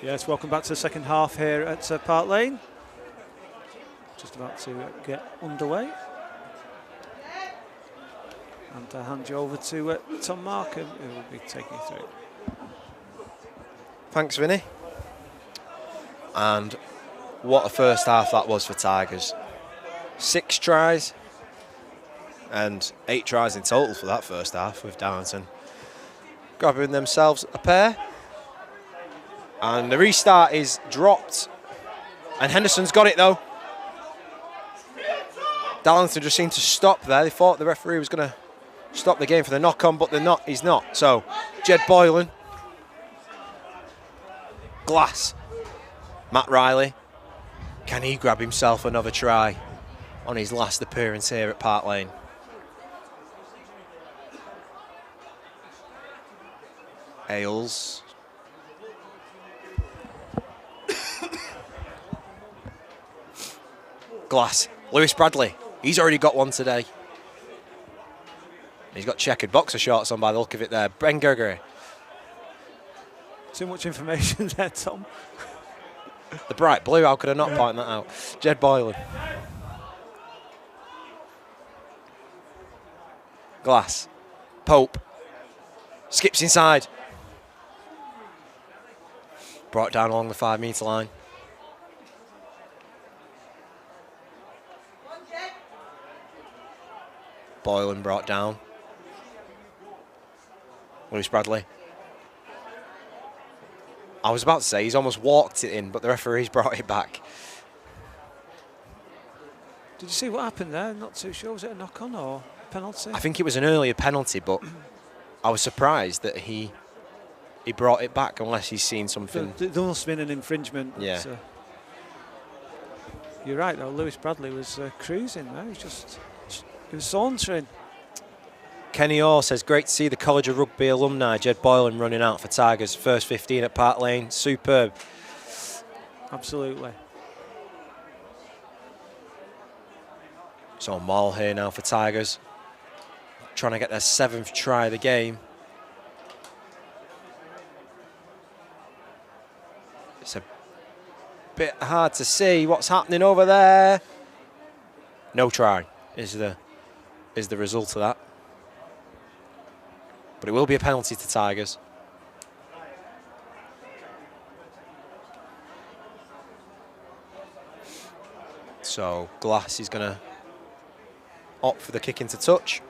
Yes, welcome back to the second half here at Park Lane. Just about to get underway. And I'll hand you over to Tom Markham, who will be taking you through. Thanks, Vinny. And what a first half that was for Tigers. 6 tries and 8 tries in total for that first half, with Darlington grabbing themselves a pair. And the restart is dropped. And Henderson's got it, though. Darlington just seemed to stop there. They thought the referee was going to stop the game for the knock-on, but he's not. So, Jed Boylan. Glass. Matt Riley. Can he grab himself another try on his last appearance here at Park Lane? Ailes. Glass. Lewis Bradley. He's already got one today. He's got checkered boxer shorts on by the look of it there. Ben Gregory. Too much information there, Tom. The bright blue, how could I not point that out? Jed Boylan. Glass. Pope. Skips inside. Brought down along the 5 metre line. Boylan brought down. Lewis Bradley. I was about to say he's almost walked it in, but the referee's brought it back. Did you see what happened there? Not too sure. Was it a knock-on or a penalty? I think it was an earlier penalty, but I was surprised that he brought it back, unless he's seen something. There must have been an infringement. Yeah. But, you're right, though. Lewis Bradley was cruising there. He was sauntering. Kenny Orr says, great to see the College of Rugby alumni, Jed Boylan, running out for Tigers. First 15 at Park Lane. Superb. Absolutely. So Maul here now for Tigers. Trying to get their 7th try of the game. It's a bit hard to see what's happening over there. No try is the result of that. But it will be a penalty to Tigers. So Glass is going to opt for the kick into touch.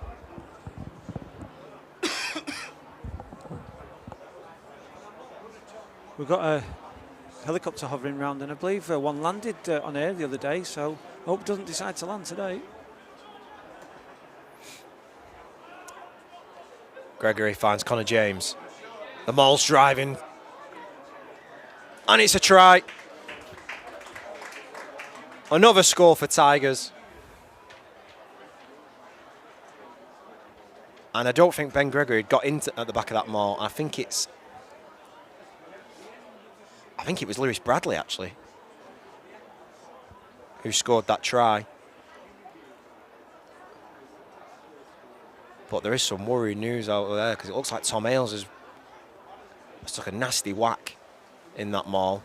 We've got a helicopter hovering around, and I believe one landed on air the other day, so I hope it doesn't decide to land today. Gregory finds Connor James. The Maul's driving. And it's a try. Another score for Tigers. And I don't think Ben Gregory had got into at the back of that Maul. I think it was Lewis Bradley, actually, who scored that try. But there is some worrying news out there, because it looks like Tom Ailes has took a nasty whack in that Maul.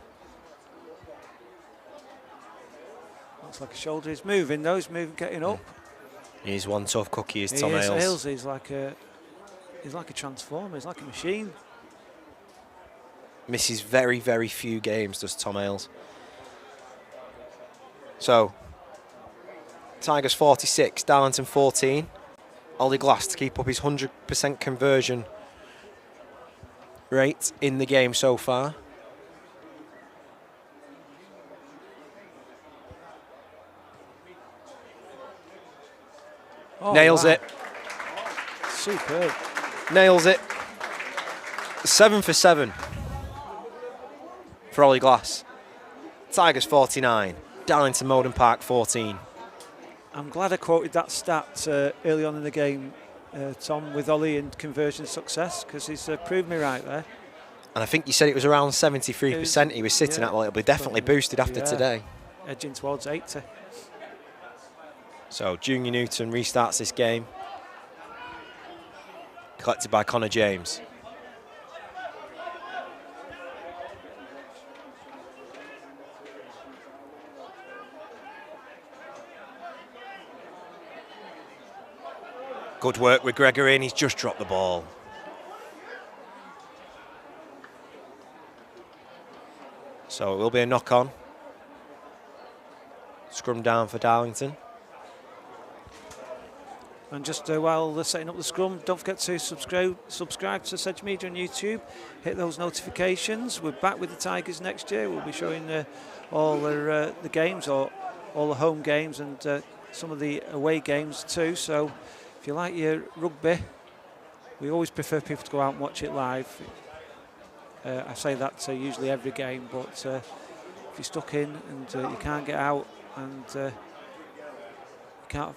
Looks like a shoulder is moving, though. He's moving, getting up. He's one tough cookie, is Tom Ailes. Ailes is like a transformer. He's like a machine. Misses very, very few games, does Tom Ailes. So, Tigers 46, Darlington 14. Ollie Glass to keep up his 100% conversion rate in the game so far. Oh, Nails wow. it. Superb. Nails it. 7 for 7 for Ollie Glass. Tigers 49, Darlington Mowden Park 14. I'm glad I quoted that stat early on in the game, Tom, with Ollie and conversion success, because he's proved me right there. And I think you said it was around 73% he was sitting at. Well, it'll be definitely boosted after today. Edging towards 80. So Junior Newton restarts this game. Collected by Connor James. Good work with Gregory, and he's just dropped the ball. So it will be a knock-on. Scrum down for Darlington. And just while they're setting up the scrum, don't forget to subscribe to Sedge Media on YouTube. Hit those notifications. We're back with the Tigers next year. We'll be showing all the games, or all the home games, and some of the away games too. So if you like your rugby, we always prefer people to go out and watch it live. I say that usually every game, but if you're stuck in and you can't get out and you can't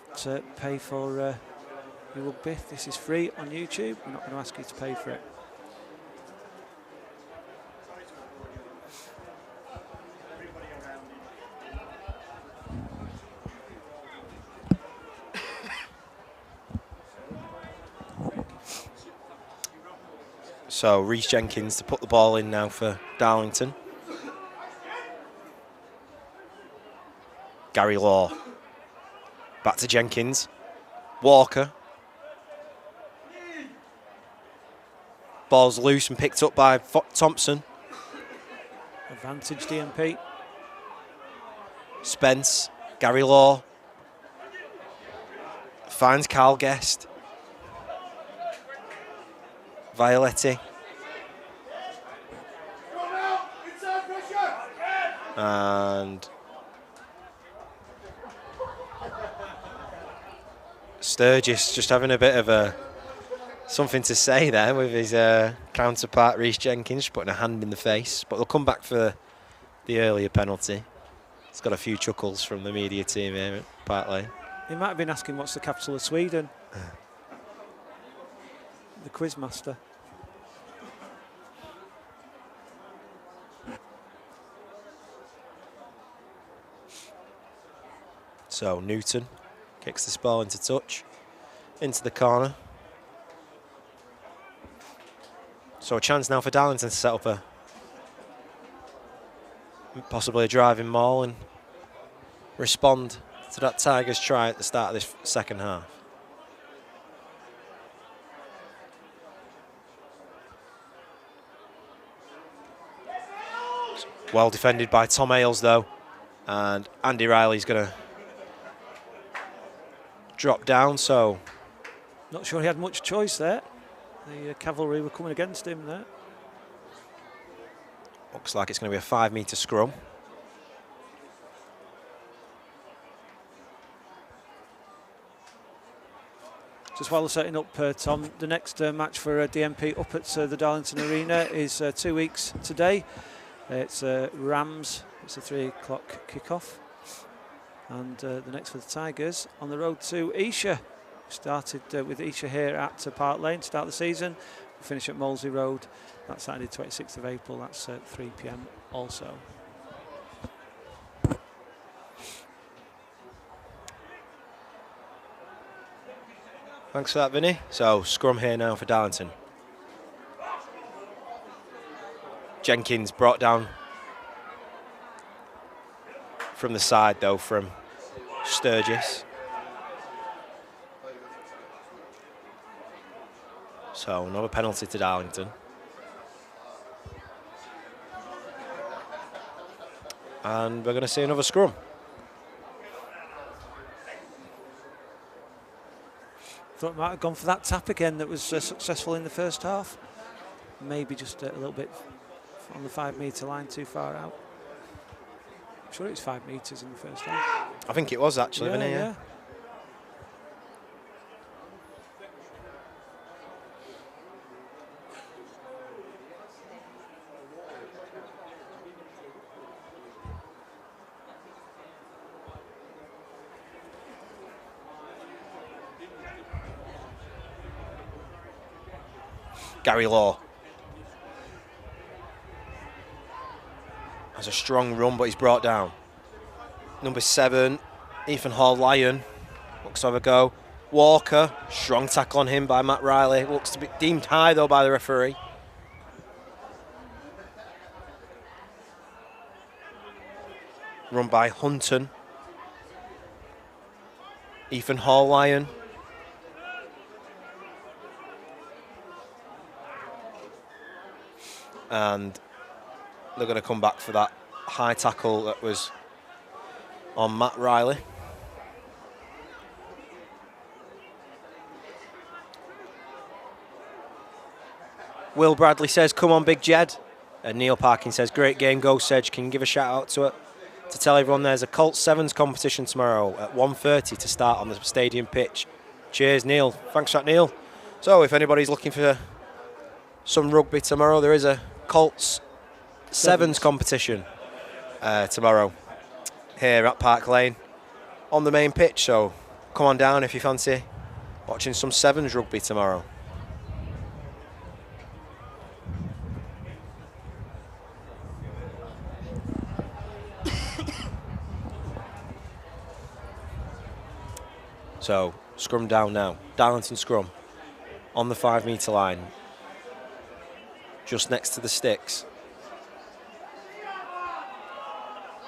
pay for your rugby, this is free on YouTube. We're not going to ask you to pay for it. So Rhys Jenkins to put the ball in now for Darlington. Gary Law. Back to Jenkins. Walker. Ball's loose and picked up by Thompson. Advantage DMP. Spence. Gary Law. Finds Carl Guest. Violetti. And Sturgis just having a bit of something to say there with his counterpart Rhys Jenkins, putting a hand in the face. But they'll come back for the earlier penalty. It's got a few chuckles from the media team here at Park Lane. He might have been asking what's the capital of Sweden. The quizmaster. So Newton kicks this ball into touch, into the corner. So a chance now for Darlington to set up possibly a driving maul and respond to that Tigers try at the start of this second half. Well defended by Tom Ailes though, and Andy Riley's going to drop down, so... Not sure he had much choice there. The cavalry were coming against him there. Looks like it's going to be a 5-metre scrum. Just while they're setting up, Tom, the next match for DMP up at the Darlington Arena is 2 weeks today. It's Rams. It's a 3 o'clock kickoff. And the next for the Tigers on the road to Esher. Started with Esher here at Park Lane to start the season. We'll finish at Molesey Road. That's Saturday 26th of April. That's 3 p.m. also. Thanks for that, Vinny. So scrum here now for Darlington. Jenkins brought down from the side though from Sturgis. So another penalty to Darlington. And we're going to see another scrum. Thought might have gone for that tap again that was successful in the first half. Maybe just a little bit on the 5-metre line too far out. I'm sure it was 5 metres in the first half. I think it was actually, wasn't it? Yeah. Gary Law has a strong run, but he's brought down. Number 7, Ethan Hall-Lyon, looks to have a go. Walker, strong tackle on him by Matt Riley. Looks to be deemed high though by the referee. Run by Hunton. Ethan Hall-Lyon. and they're going to come back for that high tackle that was on Matt Riley. Will Bradley says, come on, Big Jed. And Neil Parkin says, great game, go Sedge. Can you give a shout out to it? To tell everyone there's a Colts Sevens competition tomorrow at 1:30 to start on the stadium pitch. Cheers, Neil. Thanks for that, Neil. So if anybody's looking for some rugby tomorrow, there is a Colts Sevens competition tomorrow here at Park Lane on the main pitch. So come on down if you fancy watching some Sevens rugby tomorrow. So, scrum down now. Darlington scrum on the 5 metre line, just next to the sticks.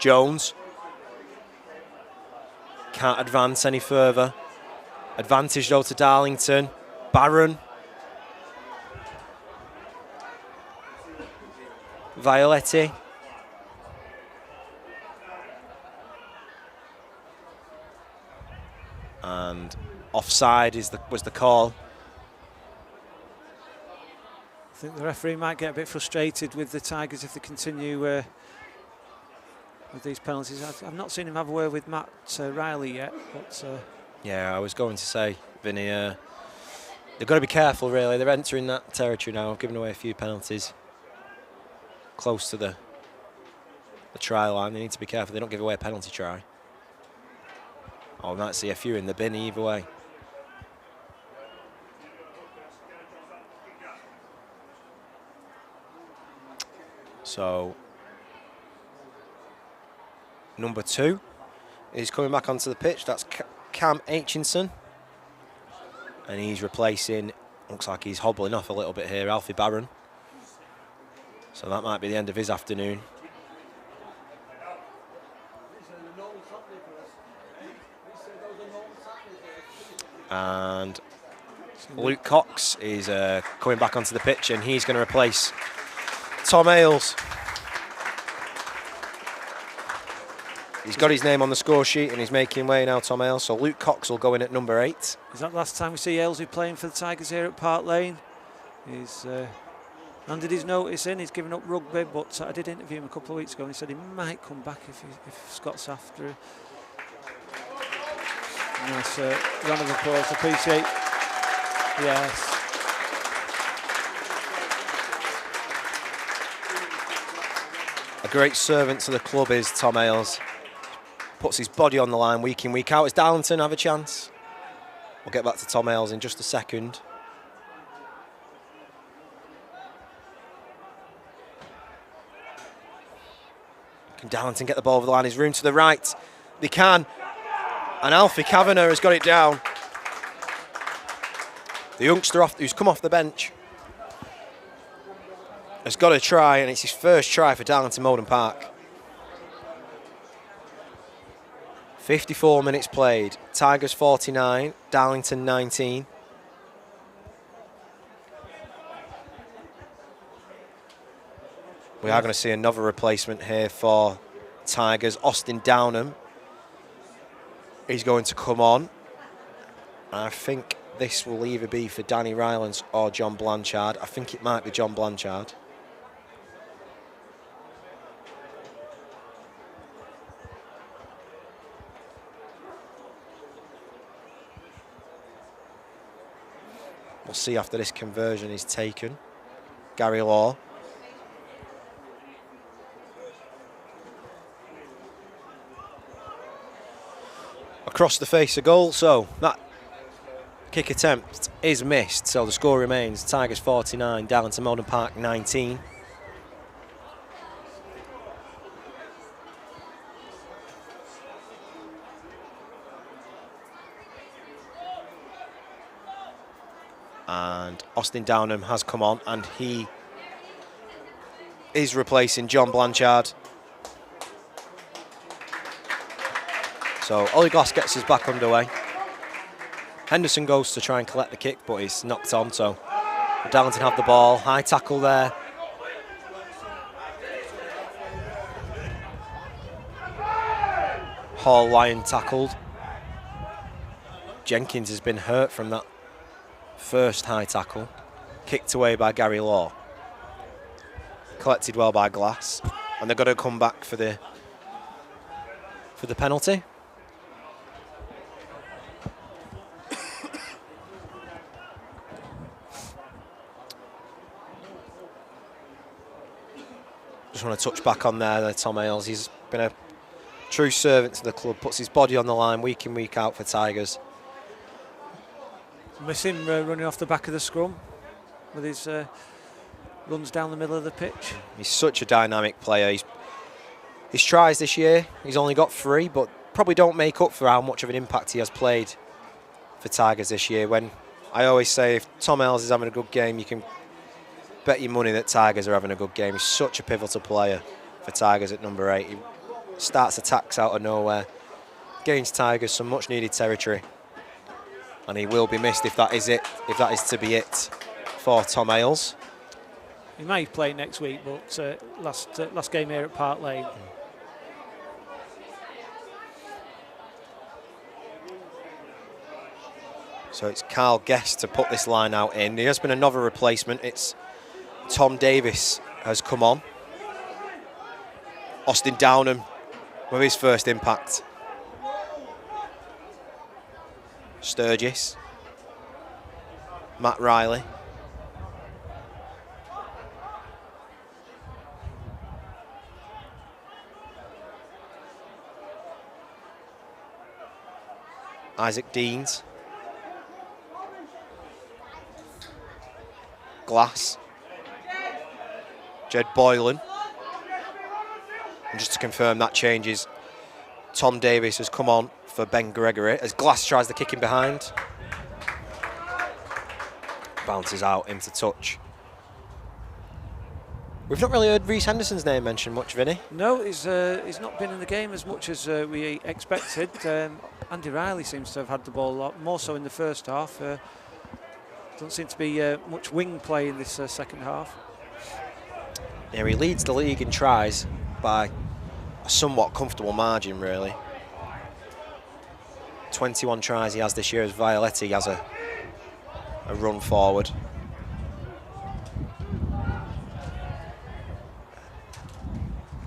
Jones can't advance any further. Advantage though to Darlington. Barron. Violetti. And offside was the call. I think the referee might get a bit frustrated with the Tigers if they continue with these penalties. I've not seen him have a word with Matt Riley yet. But yeah, I was going to say, Vinny, they've got to be careful, really. They're entering that territory now, giving away a few penalties close to the try line. They need to be careful they don't give away a penalty try. I might see a few in the bin either way. So, number 2 is coming back onto the pitch. That's Cam Aitchinson. And he's replacing, looks like he's hobbling off a little bit here, Alfie Barron. So that might be the end of his afternoon. And Luke Cox is coming back onto the pitch, and he's going to replace Tom Ailes. He's got his name on the score sheet and he's making way now, Tom Ailes. So Luke Cox will go in at number 8. Is that the last time we see Ailesbury playing for the Tigers here at Park Lane? He's handed his notice in, he's given up rugby, but I did interview him a couple of weeks ago and he said he might come back if Scott's after him. Nice round of applause, appreciate. Yes. A great servant to the club is Tom Ailes. Puts his body on the line week in, week out. As Darlington have a chance. We'll get back to Tom Ailes in just a second. Can Darlington get the ball over the line? There's room to the right. They can. And Alfie Kavanagh has got it down. The youngster who's come off the bench has got a try, and it's his first try for Darlington Mowden Park. 54 minutes played. Tigers 49, Darlington 19. We are going to see another replacement here for Tigers. Austin Downham. He's going to come on. I think this will either be for Danny Rylance or John Blanchard. I think it might be John Blanchard. We'll see after this conversion is taken. Gary Law. Across the face of goal, so that kick attempt is missed, so the score remains Tigers 49, Darlington Mowden Park 19. And Austin Downham has come on, and he is replacing John Blanchard. So Ollie Glass gets us back underway. Henderson goes to try and collect the kick, but he's knocked on, so Darlington have the ball. High tackle there Paul Lyon tackled. Jenkins has been hurt from that first high tackle. Kicked away by Gary Law. Collected well by Glass. And they're going to come back for the penalty. Just want to touch back on there, Tom Ailes. He's been a true servant to the club, puts his body on the line week in, week out for Tigers. Miss him running off the back of the scrum with his runs down the middle of the pitch. He's such a dynamic player. His tries this year, he's only got 3, but probably don't make up for how much of an impact he has played for Tigers this year. When I always say if Tom Ailes is having a good game, you can bet your money that Tigers are having a good game. He's such a pivotal player for Tigers at number 8. He starts attacks out of nowhere, gains Tigers some much needed territory, and he will be missed if that is to be it for Tom Ailes. He may play next week, but last game here at Park Lane. So it's Carl Guest to put this line out in. There has been another replacement. It's Tom Davis has come on. Austin Downham with his first impact. Sturgis. Matt Riley. Isaac Deans. Glass. Jed Boylan. And just to confirm that changes, Tom Davis has come on for Ben Gregory as Glass tries the kick in behind. Bounces out into touch. We've not really heard Reece Henderson's name mentioned much, Vinny. No, he's not been in the game as much as we expected. Andy Riley seems to have had the ball a lot, more so in the first half. Doesn't seem to be much wing play in this second half. Yeah, he leads the league in tries by a somewhat comfortable margin, really. 21 tries he has this year as Violetti has a run forward.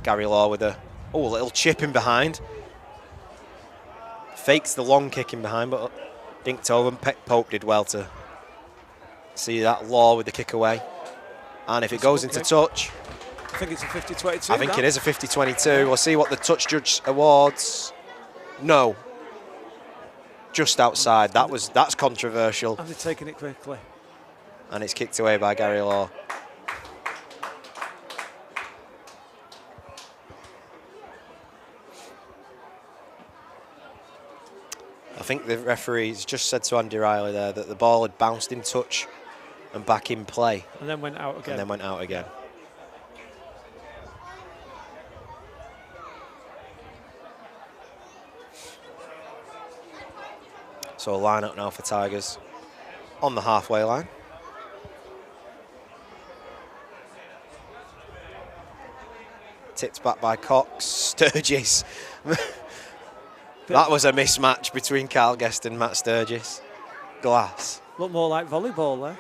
Gary Law with a little chip in behind. Fakes the long kick in behind, but dinked over. And Pope did well to see that Law with the kick away. And if it goes into touch, I think it's a 50-22. I think it is a 50-22. We'll see what the touch judge awards. No. Just outside. That's controversial. And they're taking it quickly. And it's kicked away by Gary Law. I think the referee's just said to Andy Riley there that the ball had bounced in touch and back in play. And then went out again. So a line up now for Tigers on the halfway line. Tipped back by Cox. Sturgis. That was a mismatch between Carl Guest and Matt Sturgis. Glass. Looked more like volleyball there.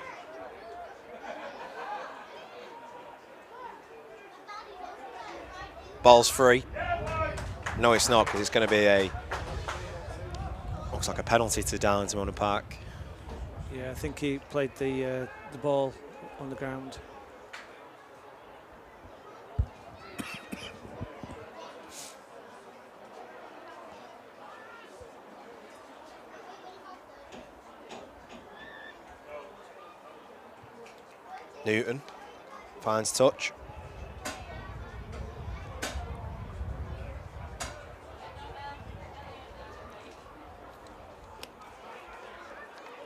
Ball's free. No, it's not, because it's going to be looks like a penalty to Darlington Mowden Park. Yeah, I think he played the ball on the ground. Newton finds touch.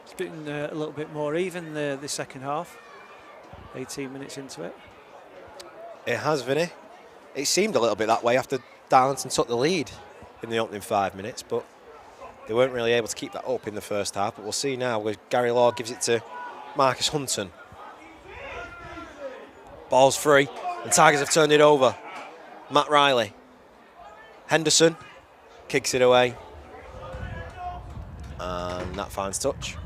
It's been a little bit more even the second half. 18 minutes into it. It has, Vinny. It seemed a little bit that way after Darlington took the lead in the opening 5 minutes, but they weren't really able to keep that up in the first half. But we'll see now where Gary Law gives it to Marcus Hunton. Ball's free, and Tigers have turned it over. Matt Riley. Henderson kicks it away. And that finds touch.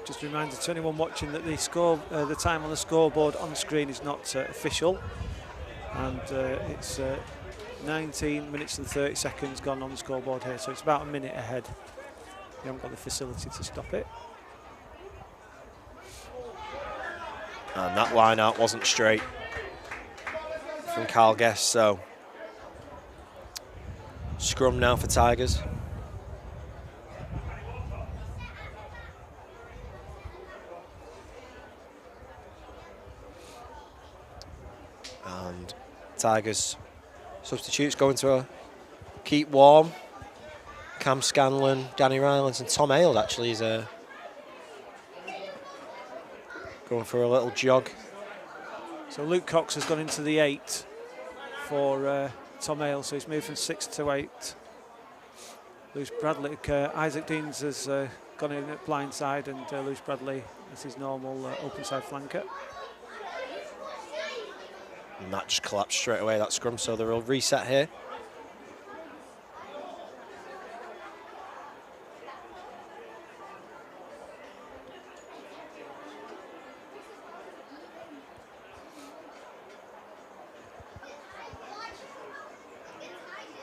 Just a reminder to anyone watching that the time on the scoreboard on the screen is not official, and it's 19 minutes and 30 seconds gone on the scoreboard here, so it's about a minute ahead. You haven't got the facility to stop it. And that line out wasn't straight from Carl Guest, so scrum now for Tigers. And Tigers substitutes going to keep warm. Cam Scanlon, Danny Rylands and Tom Hale actually is going for a little jog. So Luke Cox has gone into the 8 for Tom Hale, so he's moved from 6 to 8. Lewis Bradley, Isaac Deans has gone in at blind side, and Lewis Bradley as his normal open side flanker. And that just collapsed straight away, that scrum, so they'll reset here.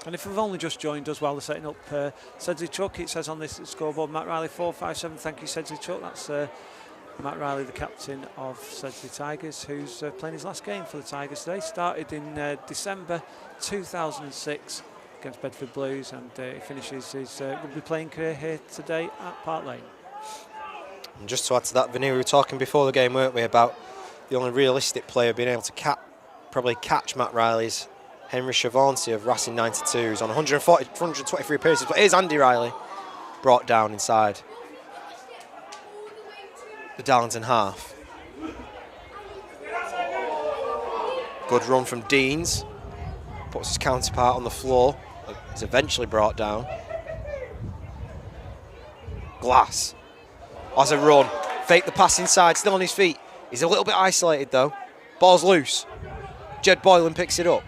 And if we've only just joined us while they're setting up Sedgley Chuck, it says on this scoreboard, Matt Riley 457, thank you Sedgley Chuck. That's Matt Riley, the captain of Sedgley Tigers, who's playing his last game for the Tigers today. Started in December 2006 against Bedford Blues, and he finishes his rugby playing career here today at Park Lane. And just to add to that, Vinny, we were talking before the game, weren't we, about the only realistic player being able to probably catch Matt Riley's Henry Chavancy of Racing 92, who's on 123 appearances, but here's Andy Riley brought down inside the Darlington half. Good run from Deans, puts his counterpart on the floor, is eventually brought down. Glass has a run, fake the pass inside, still on his feet. He's a little bit isolated though. Ball's loose. Jed Boylan picks it up.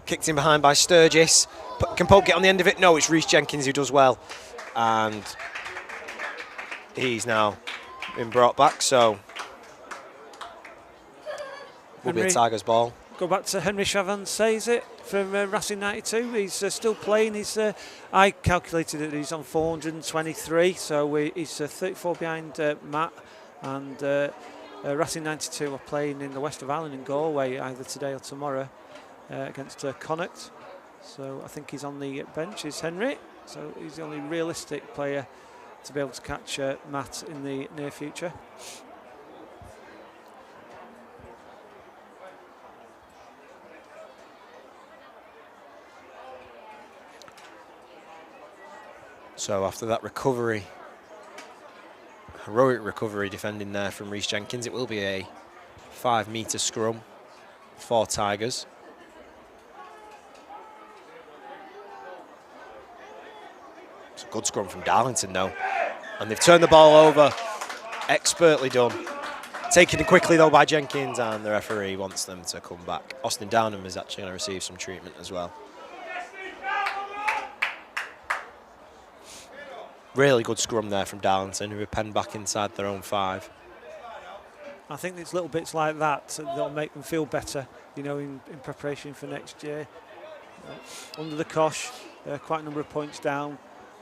Kicked in behind by Sturgis. Can Pope get on the end of it? No, it's Rhys Jenkins who does well. And he's now been brought back, so will be a Tigers ball. Go back to Henry Chavan, says it, from Racing 92. He's still playing. I calculated that he's on 423, so he's 34 behind Matt. And Racing 92 are playing in the West of Ireland in Galway either today or tomorrow against Connacht. So I think he's on the bench, is Henry. So he's the only realistic player to be able to catch Matt in the near future. So after that recovery, heroic recovery defending there from Rhys Jenkins, it will be a 5-metre scrum for Tigers. It's a good scrum from Darlington though. And they've turned the ball over. Expertly done. Taken quickly though by Jenkins, and the referee wants them to come back. Austin Downham is actually going to receive some treatment as well. Really good scrum there from Darlington, who are penned back inside their own 5. I think it's little bits like that that'll make them feel better, you know, in preparation for next year. Under the cosh, quite a number of points down,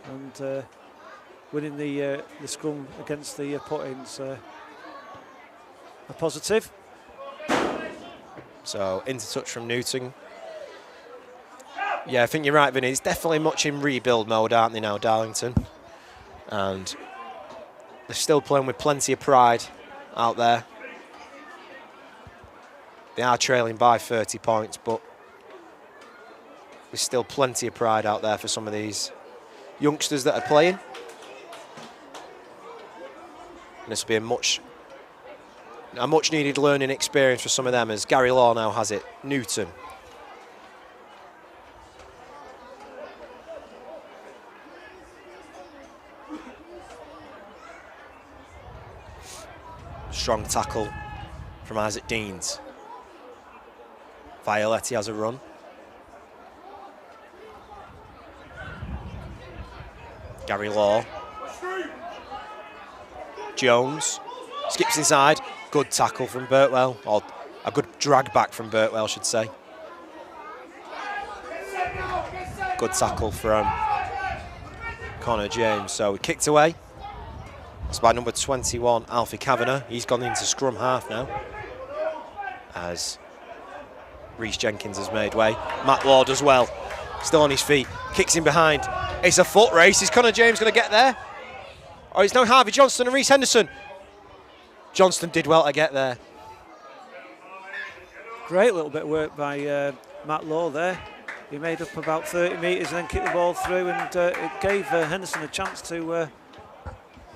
and winning the scrum against the put-ins a positive. So into touch from Newton. Yeah, I think you're right, Vinny. It's definitely much in rebuild mode, aren't they now, Darlington? And they're still playing with plenty of pride out there. They are trailing by 30 points, but there's still plenty of pride out there for some of these youngsters that are playing. And this will be a much needed learning experience for some of them, as Gary Law now has it. Newton. Strong tackle from Isaac Deans. Violetti has a run. Gary Law. Jones skips inside. Good tackle from Birtwell, or a good drag back from Birtwell, I should say. Good tackle from Connor James. So we kicked away. It's by number 21, Alfie Kavanagh. He's gone into scrum half now, as Reece Jenkins has made way. Matt Ward as well, still on his feet, kicks in behind. It's a foot race. Is Connor James going to get there? Oh, it's now Harvey Johnston and Reece Henderson. Johnston did well to get there. Great little bit of work by Matt Law there. He made up about 30 metres and then kicked the ball through, and it gave Henderson a chance to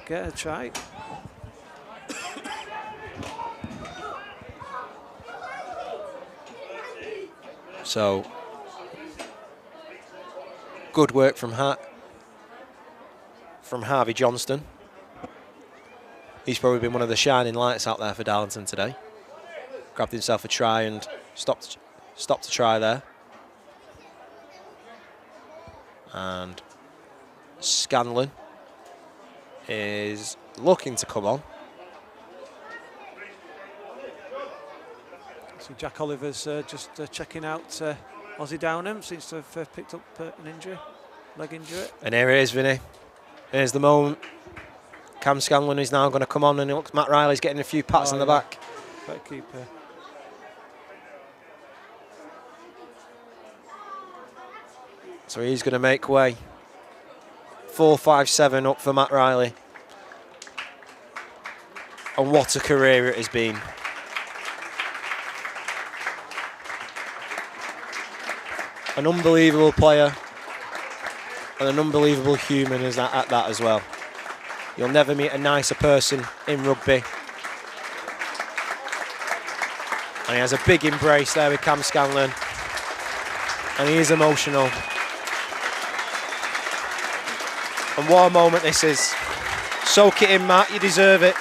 get a try. So, good work from Harvey Johnston. He's probably been one of the shining lights out there for Darlington today. Grabbed himself a try and stopped a try there. And Scanlon is looking to come on. So Jack Oliver's just checking out Ozzy Downham. Seems to have picked up an injury, leg injury. And here it is, Vinny. Here's the moment. Cam Scanlon is now going to come on, and it looks Matt Riley's getting a few pats on the back. Better keep So he's going to make way. 4-5-7 up for Matt Riley. And what a career it has been. An unbelievable player and an unbelievable human is at that as well. You'll never meet a nicer person in rugby. And he has a big embrace there with Cam Scanlon. And he is emotional. And what a moment this is. Soak it in, Matt, you deserve it.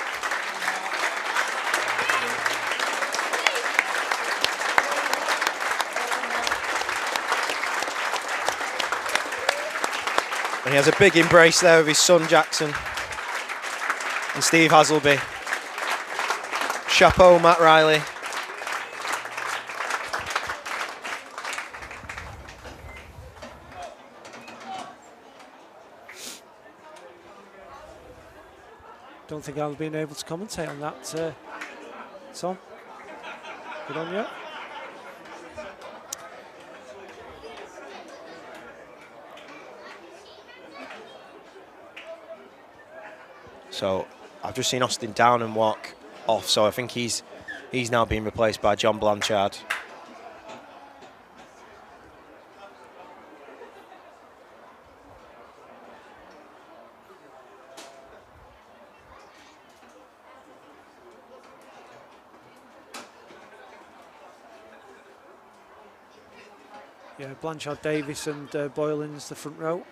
And he has a big embrace there with his son Jackson and Steve Haselby. Chapeau, Matt Riley. Don't think I've been able to commentate on that, Tom. Good on you. So I've just seen Austin Downham walk off, so I think he's now being replaced by John Blanchard. Yeah, Blanchard, Davis and Boylan's the front row.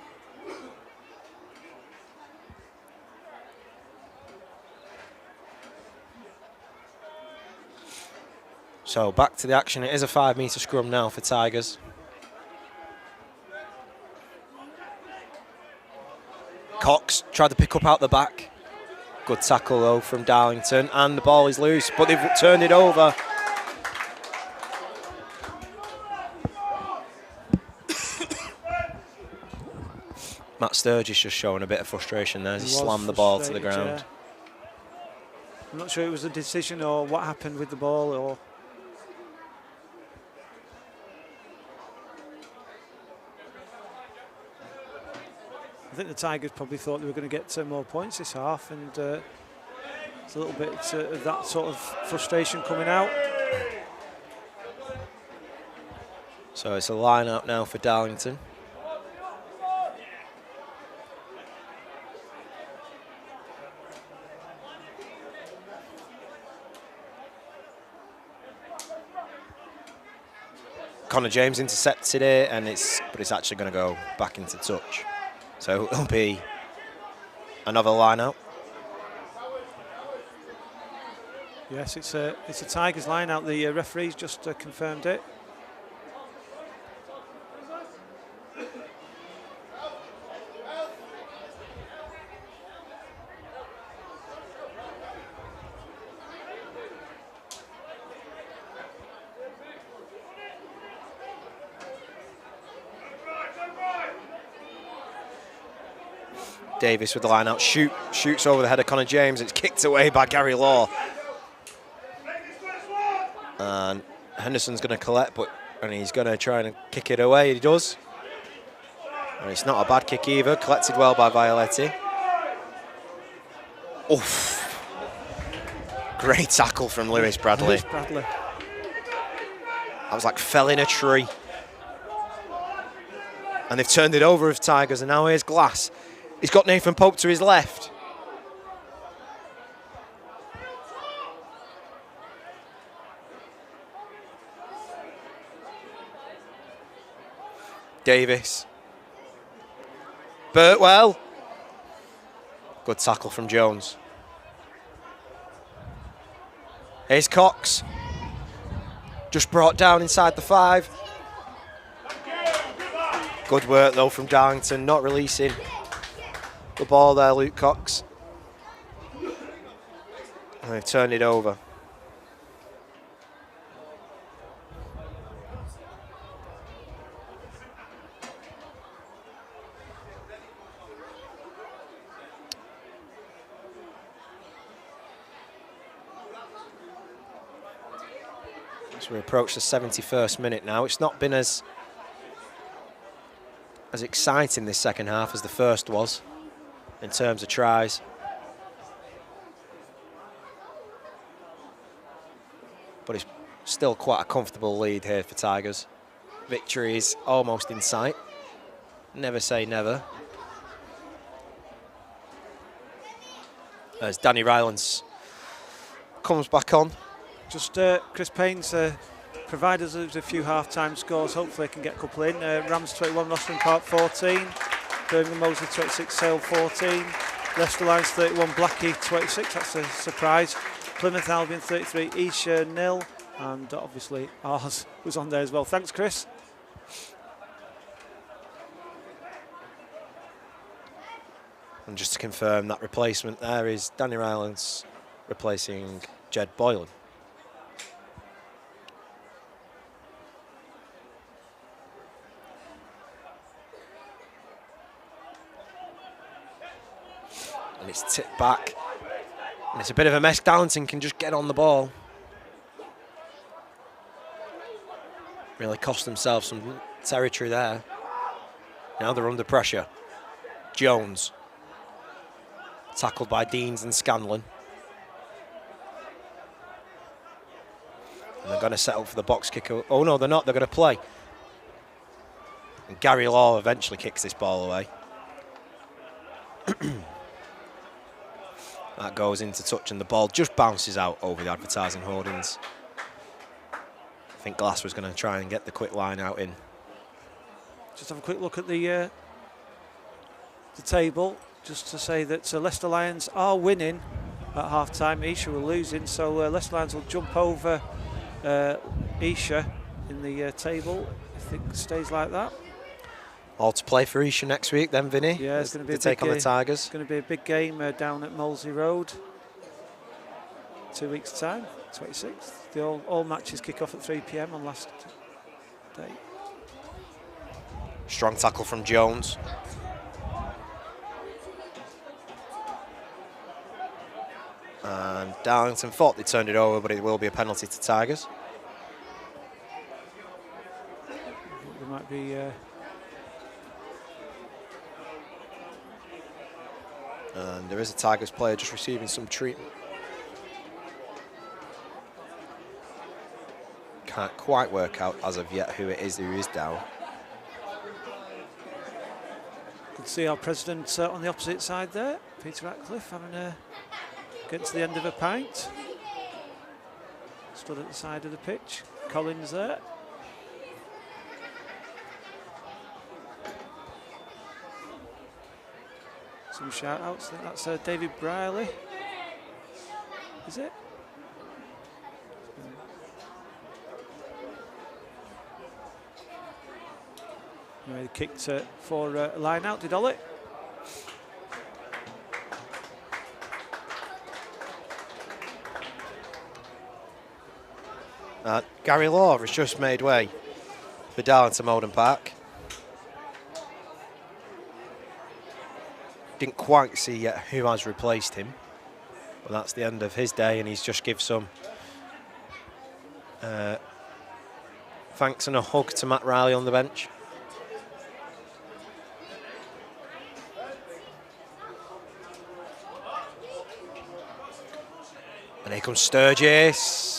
So back to the action. It is a 5-metre scrum now for Tigers. Cox tried to pick up out the back. Good tackle though from Darlington, and the ball is loose, but they've turned it over. Matt Sturgis just showing a bit of frustration there as he slammed the ball to the ground. Yeah. I'm not sure it was a decision or what happened with the ball, or I think the Tigers probably thought they were going to get more points this half, and it's a little bit of that sort of frustration coming out. So it's a line out now for Darlington. Connor James intercepted it, and but it's actually going to go back into touch. So it'll be another line out. Yes, it's a Tigers line out. The referees just confirmed it. Davis with the line out, shoots over the head of Connor James. It's kicked away by Gary Law. And Henderson's going to collect, and he's going to try and kick it away. He does. And it's not a bad kick either. Collected well by Violetti. Oof. Great tackle from Lewis Bradley. Lewis Bradley. That was like fell in a tree. And they've turned it over of Tigers, and now here's Glass. He's got Nathan Pope to his left. Davis. Birtwell. Good tackle from Jones. Here's Cox. Just brought down inside the 5. Good work though from Darlington, not releasing the ball there, Luke Cox. And they've turned it over. So we approach the 71st minute now. It's not been as exciting this second half as the first was in terms of tries. But it's still quite a comfortable lead here for Tigers. Victory is almost in sight. Never say never. As Danny Rylance comes back on. Just Chris Payne's provided us with a few half-time scores. Hopefully they can get a couple in. Rams 21, Rosslyn Park 14. Birmingham Moseley 26, Sale 14. Leicester Lions 31, Blackie 26. That's a surprise. Plymouth Albion 33, Esher 0. And obviously ours was on there as well. Thanks, Chris. And just to confirm, that replacement there is Danny Rylance replacing Jed Boylan. And it's tipped back. And it's a bit of a mess. Darlington can just get on the ball. Really cost themselves some territory there. Now they're under pressure. Jones. Tackled by Deans and Scanlon. And they're going to settle for the box kick. Oh no, they're not. They're going to play. And Gary Law eventually kicks this ball away. That goes into touch and the ball just bounces out over the advertising hoardings. I think Glass was going to try and get the quick line out in. Just have a quick look at the table, just to say that Leicester Lions are winning at half-time. Esher were losing, so Leicester Lions will jump over Esher in the table if it stays like that. All to play for Esher next week then, Vinny? Yeah, it's going to be to take on the Tigers. It's going to be a big game down at Molesey Road. 2 weeks' time, 26th. All matches kick off at 3 p.m. on last day. Strong tackle from Jones. And Darlington thought they turned it over, but it will be a penalty to Tigers. There might be... And there is a Tigers player just receiving some treatment. Can't quite work out as of yet who it is who is down. Can see our president on the opposite side there, Peter Ratcliffe, having getting to the end of a pint. Stood at the side of the pitch. Collins there. Some shout outs. I think that's David Briley. Is it? Anyway, they kicked for a line out, did Ollie? Gary Law has just made way for Darlington Mowden Park. Didn't quite see yet who has replaced him, but that's the end of his day, and he's just give some thanks and a hug to Matt Riley on the bench. And here comes Sturgis.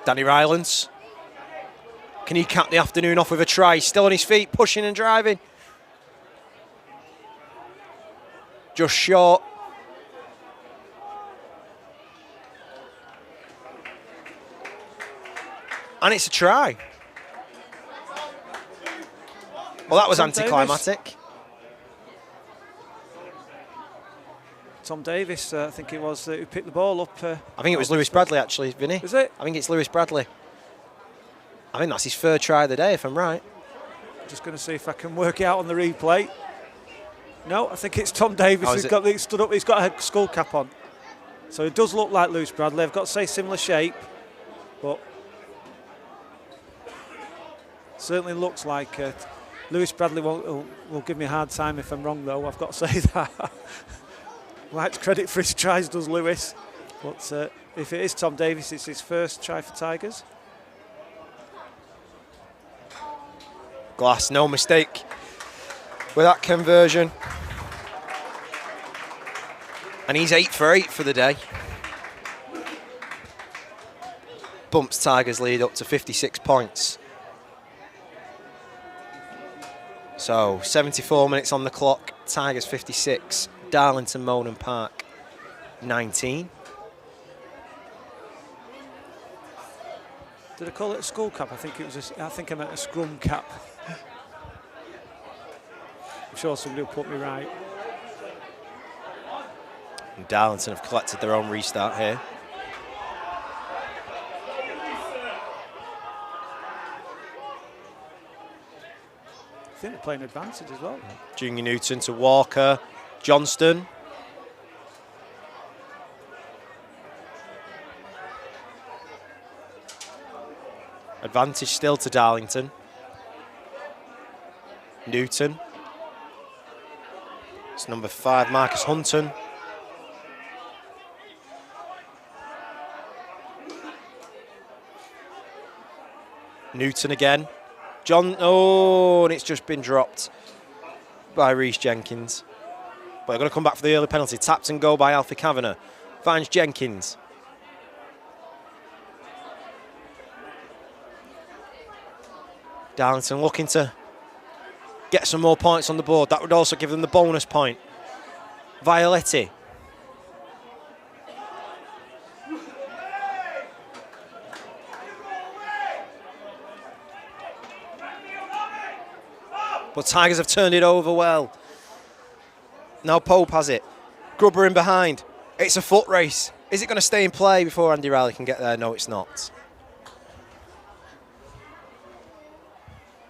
Danny Rylands. Can he cap the afternoon off with a try? Still on his feet, pushing and driving. Just short. And it's a try. Well, that was anticlimactic. Tom Davis, I think it was, who picked the ball up. I think it was Lewis Bradley, actually, Vinny. Is it? I think it's Lewis Bradley. I think that's his third try of the day, if I'm right. Just going to see if I can work it out on the replay. No, I think it's Tom Davis who's stood up. He's got a skull cap on. So it does look like Lewis Bradley. I've got to say similar shape, but certainly looks like Lewis Bradley will give me a hard time if I'm wrong, though. I've got to say that. Likes credit for his tries, does Lewis. But if it is Tom Davis, it's his first try for Tigers. Glass, no mistake with that conversion. And he's 8 for 8 for the day. Bumps Tigers' lead up to 56 points. So 74 minutes on the clock, Tigers 56. Darlington Mowden Park 19. Did I call it a skull cap? I think I meant a scrum cap. I'm sure somebody will put me right. And Darlington have collected their own restart here. I think they're playing advantage as well. Junior Newton to Walker. Johnston. Advantage still to Darlington. Newton. It's number 5, Marcus Hunton. Newton again. Oh, and it's just been dropped by Rhys Jenkins. But they're going to come back for the early penalty. Tapped and go by Alfie Kavanagh. Finds Jenkins. Darlington looking to get some more points on the board. That would also give them the bonus point. Violetti. But Tigers have turned it over well. Now Pope has it. Grubber in behind. It's a foot race. Is it going to stay in play before Andy Riley can get there? No, it's not.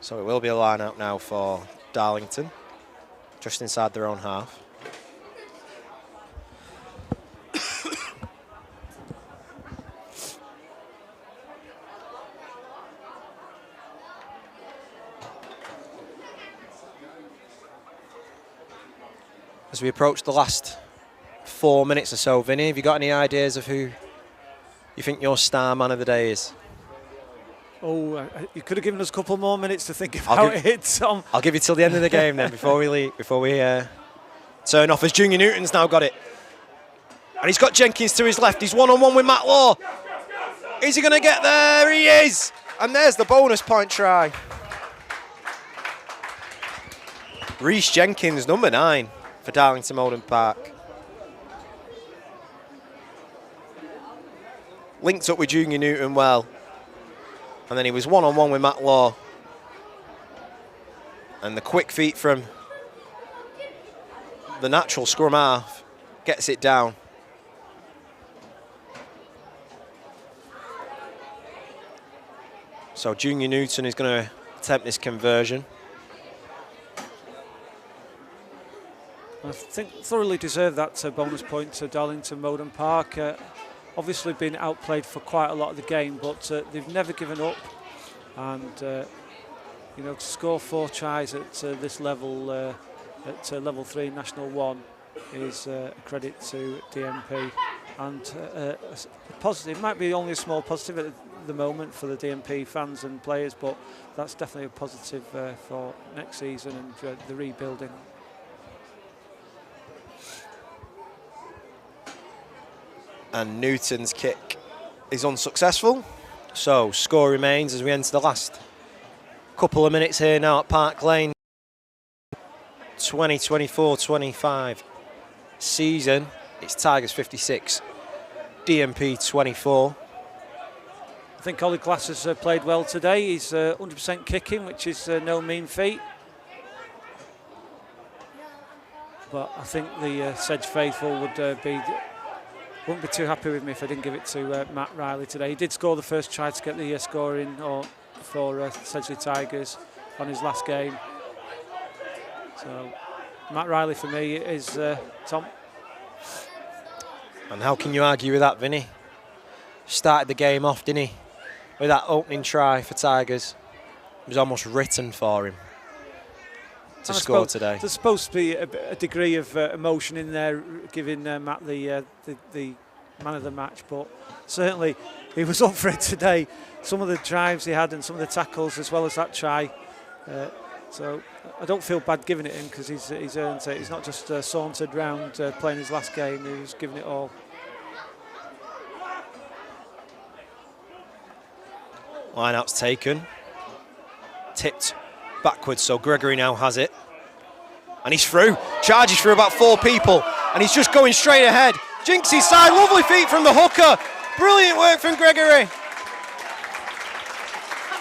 So it will be a line out now for Darlington, just inside their own half. As we approach the last 4 minutes or so, Vinny, have you got any ideas of who you think your star man of the day is? Oh, you could have given us a couple more minutes to think about it, Tom. I'll give you till the end of the game then, before we leave, before we turn off, as Junior Newton's now got it. And he's got Jenkins to his left. He's one-on-one with Matt Law. Is he going to get there? He is. And there's the bonus point try. Rhys Jenkins, number 9 for Darlington Mowden Park. Linked up with Junior Newton well. And then he was one-on-one with Matt Law. And the quick feet from the natural scrum half gets it down. So Junior Newton is going to attempt this conversion. I think thoroughly deserved that bonus point to Darlington Mowden Park. Obviously been outplayed for quite a lot of the game, but they've never given up. And you know, to score 4 tries at this level, at level 3 National 1, is a credit to DMP. And a positive, it might be only a small positive at the moment for the DMP fans and players, but that's definitely a positive for next season and the rebuilding. And Newton's kick is unsuccessful. So score remains as we enter the last couple of minutes here now at Park Lane. 2024-25 season. It's Tigers 56, DMP 24. I think Ollie Glass has played well today. He's 100% kicking, which is no mean feat. But I think the Sedge faithful wouldn't be too happy with me if I didn't give it to Matt Riley today. He did score the first try to get the scoring for Sedgley Tigers on his last game. So Matt Riley for me is Tom. And how can you argue with that, Vinny? Started the game off, didn't he? With that opening try for Tigers. It was almost written for him to score today. There's supposed to be a degree of emotion in there, giving Matt the man of the match, but certainly he was up for it today. Some of the drives he had and some of the tackles, as well as that try. So I don't feel bad giving it him, because he's earned it. He's not just sauntered round playing his last game. He was giving it all. Line-out's taken. Tipped backwards, so Gregory now has it. And he's through. Charges through about 4 people. And he's just going straight ahead. Jinks his side. Lovely feet from the hooker. Brilliant work from Gregory.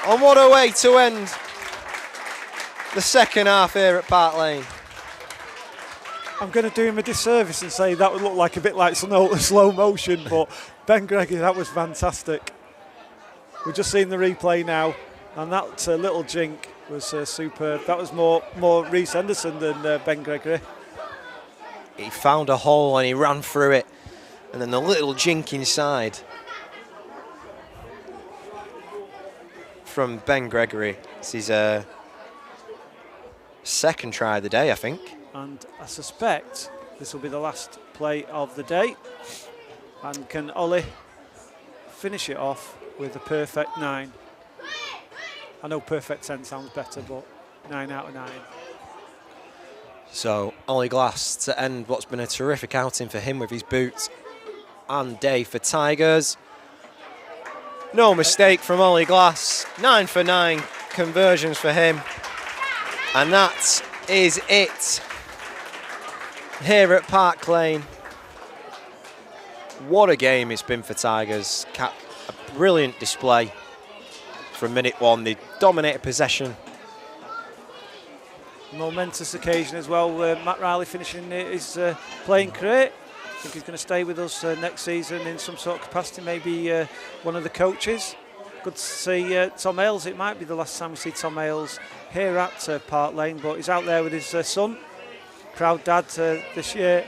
And what a way to end the second half here at Park Lane. I'm going to do him a disservice and say that would look like a bit like slow motion, but Ben Gregory, that was fantastic. We've just seen the replay now, and that little jink was superb. That was more Reece Henderson than Ben Gregory. He found a hole and he ran through it, and then the little jink inside from Ben Gregory. This is second try of the day, I think. And I suspect this will be the last play of the day. And can Ollie finish it off with a perfect 9? I know perfect 10 sounds better, but 9 out of 9. So Ollie Glass to end what's been a terrific outing for him with his boots and day for Tigers. No mistake from Ollie Glass. 9 for 9 conversions for him. And that is it here at Park Lane. What a game it's been for Tigers. A brilliant display from minute 1. They dominated possession. Momentous occasion as well. Matt Riley finishing his playing career. I think he's going to stay with us next season in some sort of capacity, maybe one of the coaches. Good to see Tom Ailes. It might be the last time we see Tom Ailes here at Park Lane, but he's out there with his son, proud dad this year.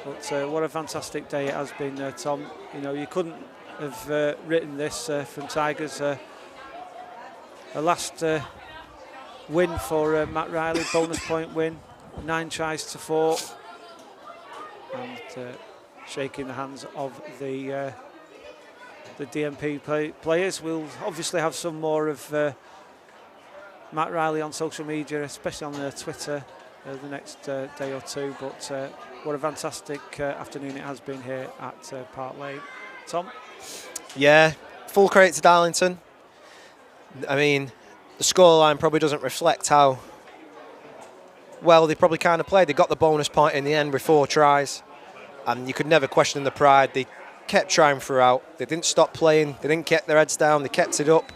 But what a fantastic day it has been, Tom. You know, you couldn't have written this from Tigers. A last win for Matt Riley, bonus point win, 9 tries to 4, and shaking the hands of the DMP players. We'll obviously have some more of Matt Riley on social media, especially on Twitter, the next day or two. But what a fantastic afternoon it has been here at Park Lane. Tom? Yeah, full credit to Darlington. I mean, the scoreline probably doesn't reflect how well they probably kind of played. They got the bonus point in the end with 4 tries, and you could never question the pride. They kept trying throughout. They didn't stop playing. They didn't keep their heads down. They kept it up.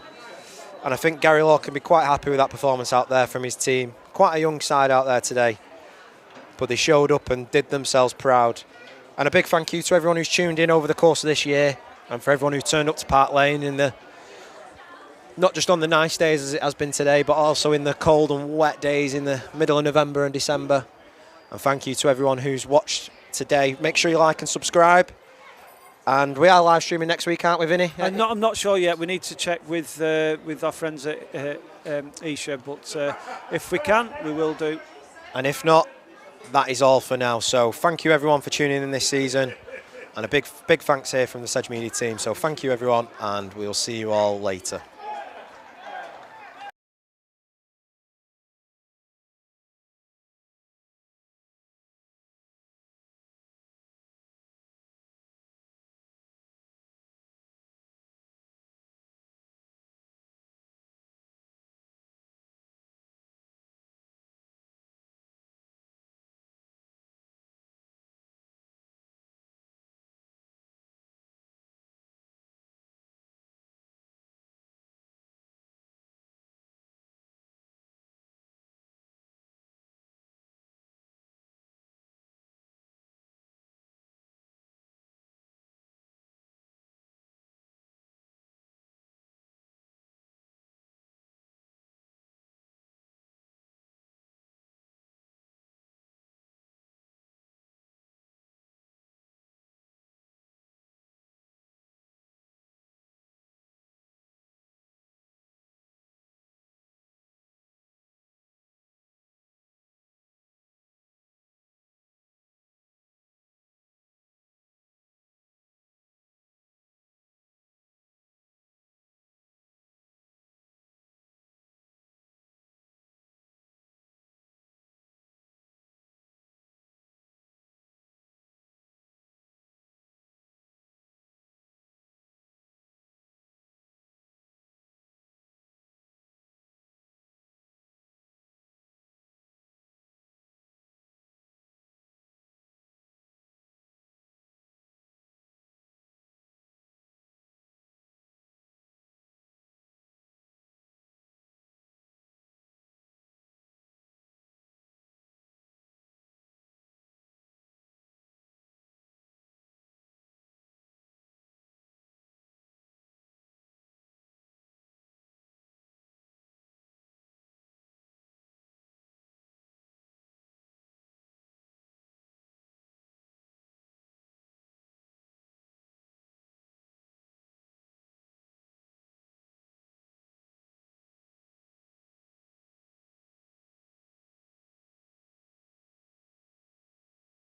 And I think Gary Law can be quite happy with that performance out there from his team. Quite a young side out there today, but they showed up and did themselves proud. And a big thank you to everyone who's tuned in over the course of this year, and for everyone who turned up to Park Lane in the not just on the nice days as it has been today, but also in the cold and wet days in the middle of November and December. And thank you to everyone who's watched today. Make sure you like and subscribe. And we are live streaming next week, aren't we, Vinny? I'm not sure yet. We need to check with our friends at Isha, but if we can, we will do. And if not, that is all for now. So thank you everyone for tuning in this season, and a big thanks here from the Sedge Media team. So thank you everyone, and we'll see you all later.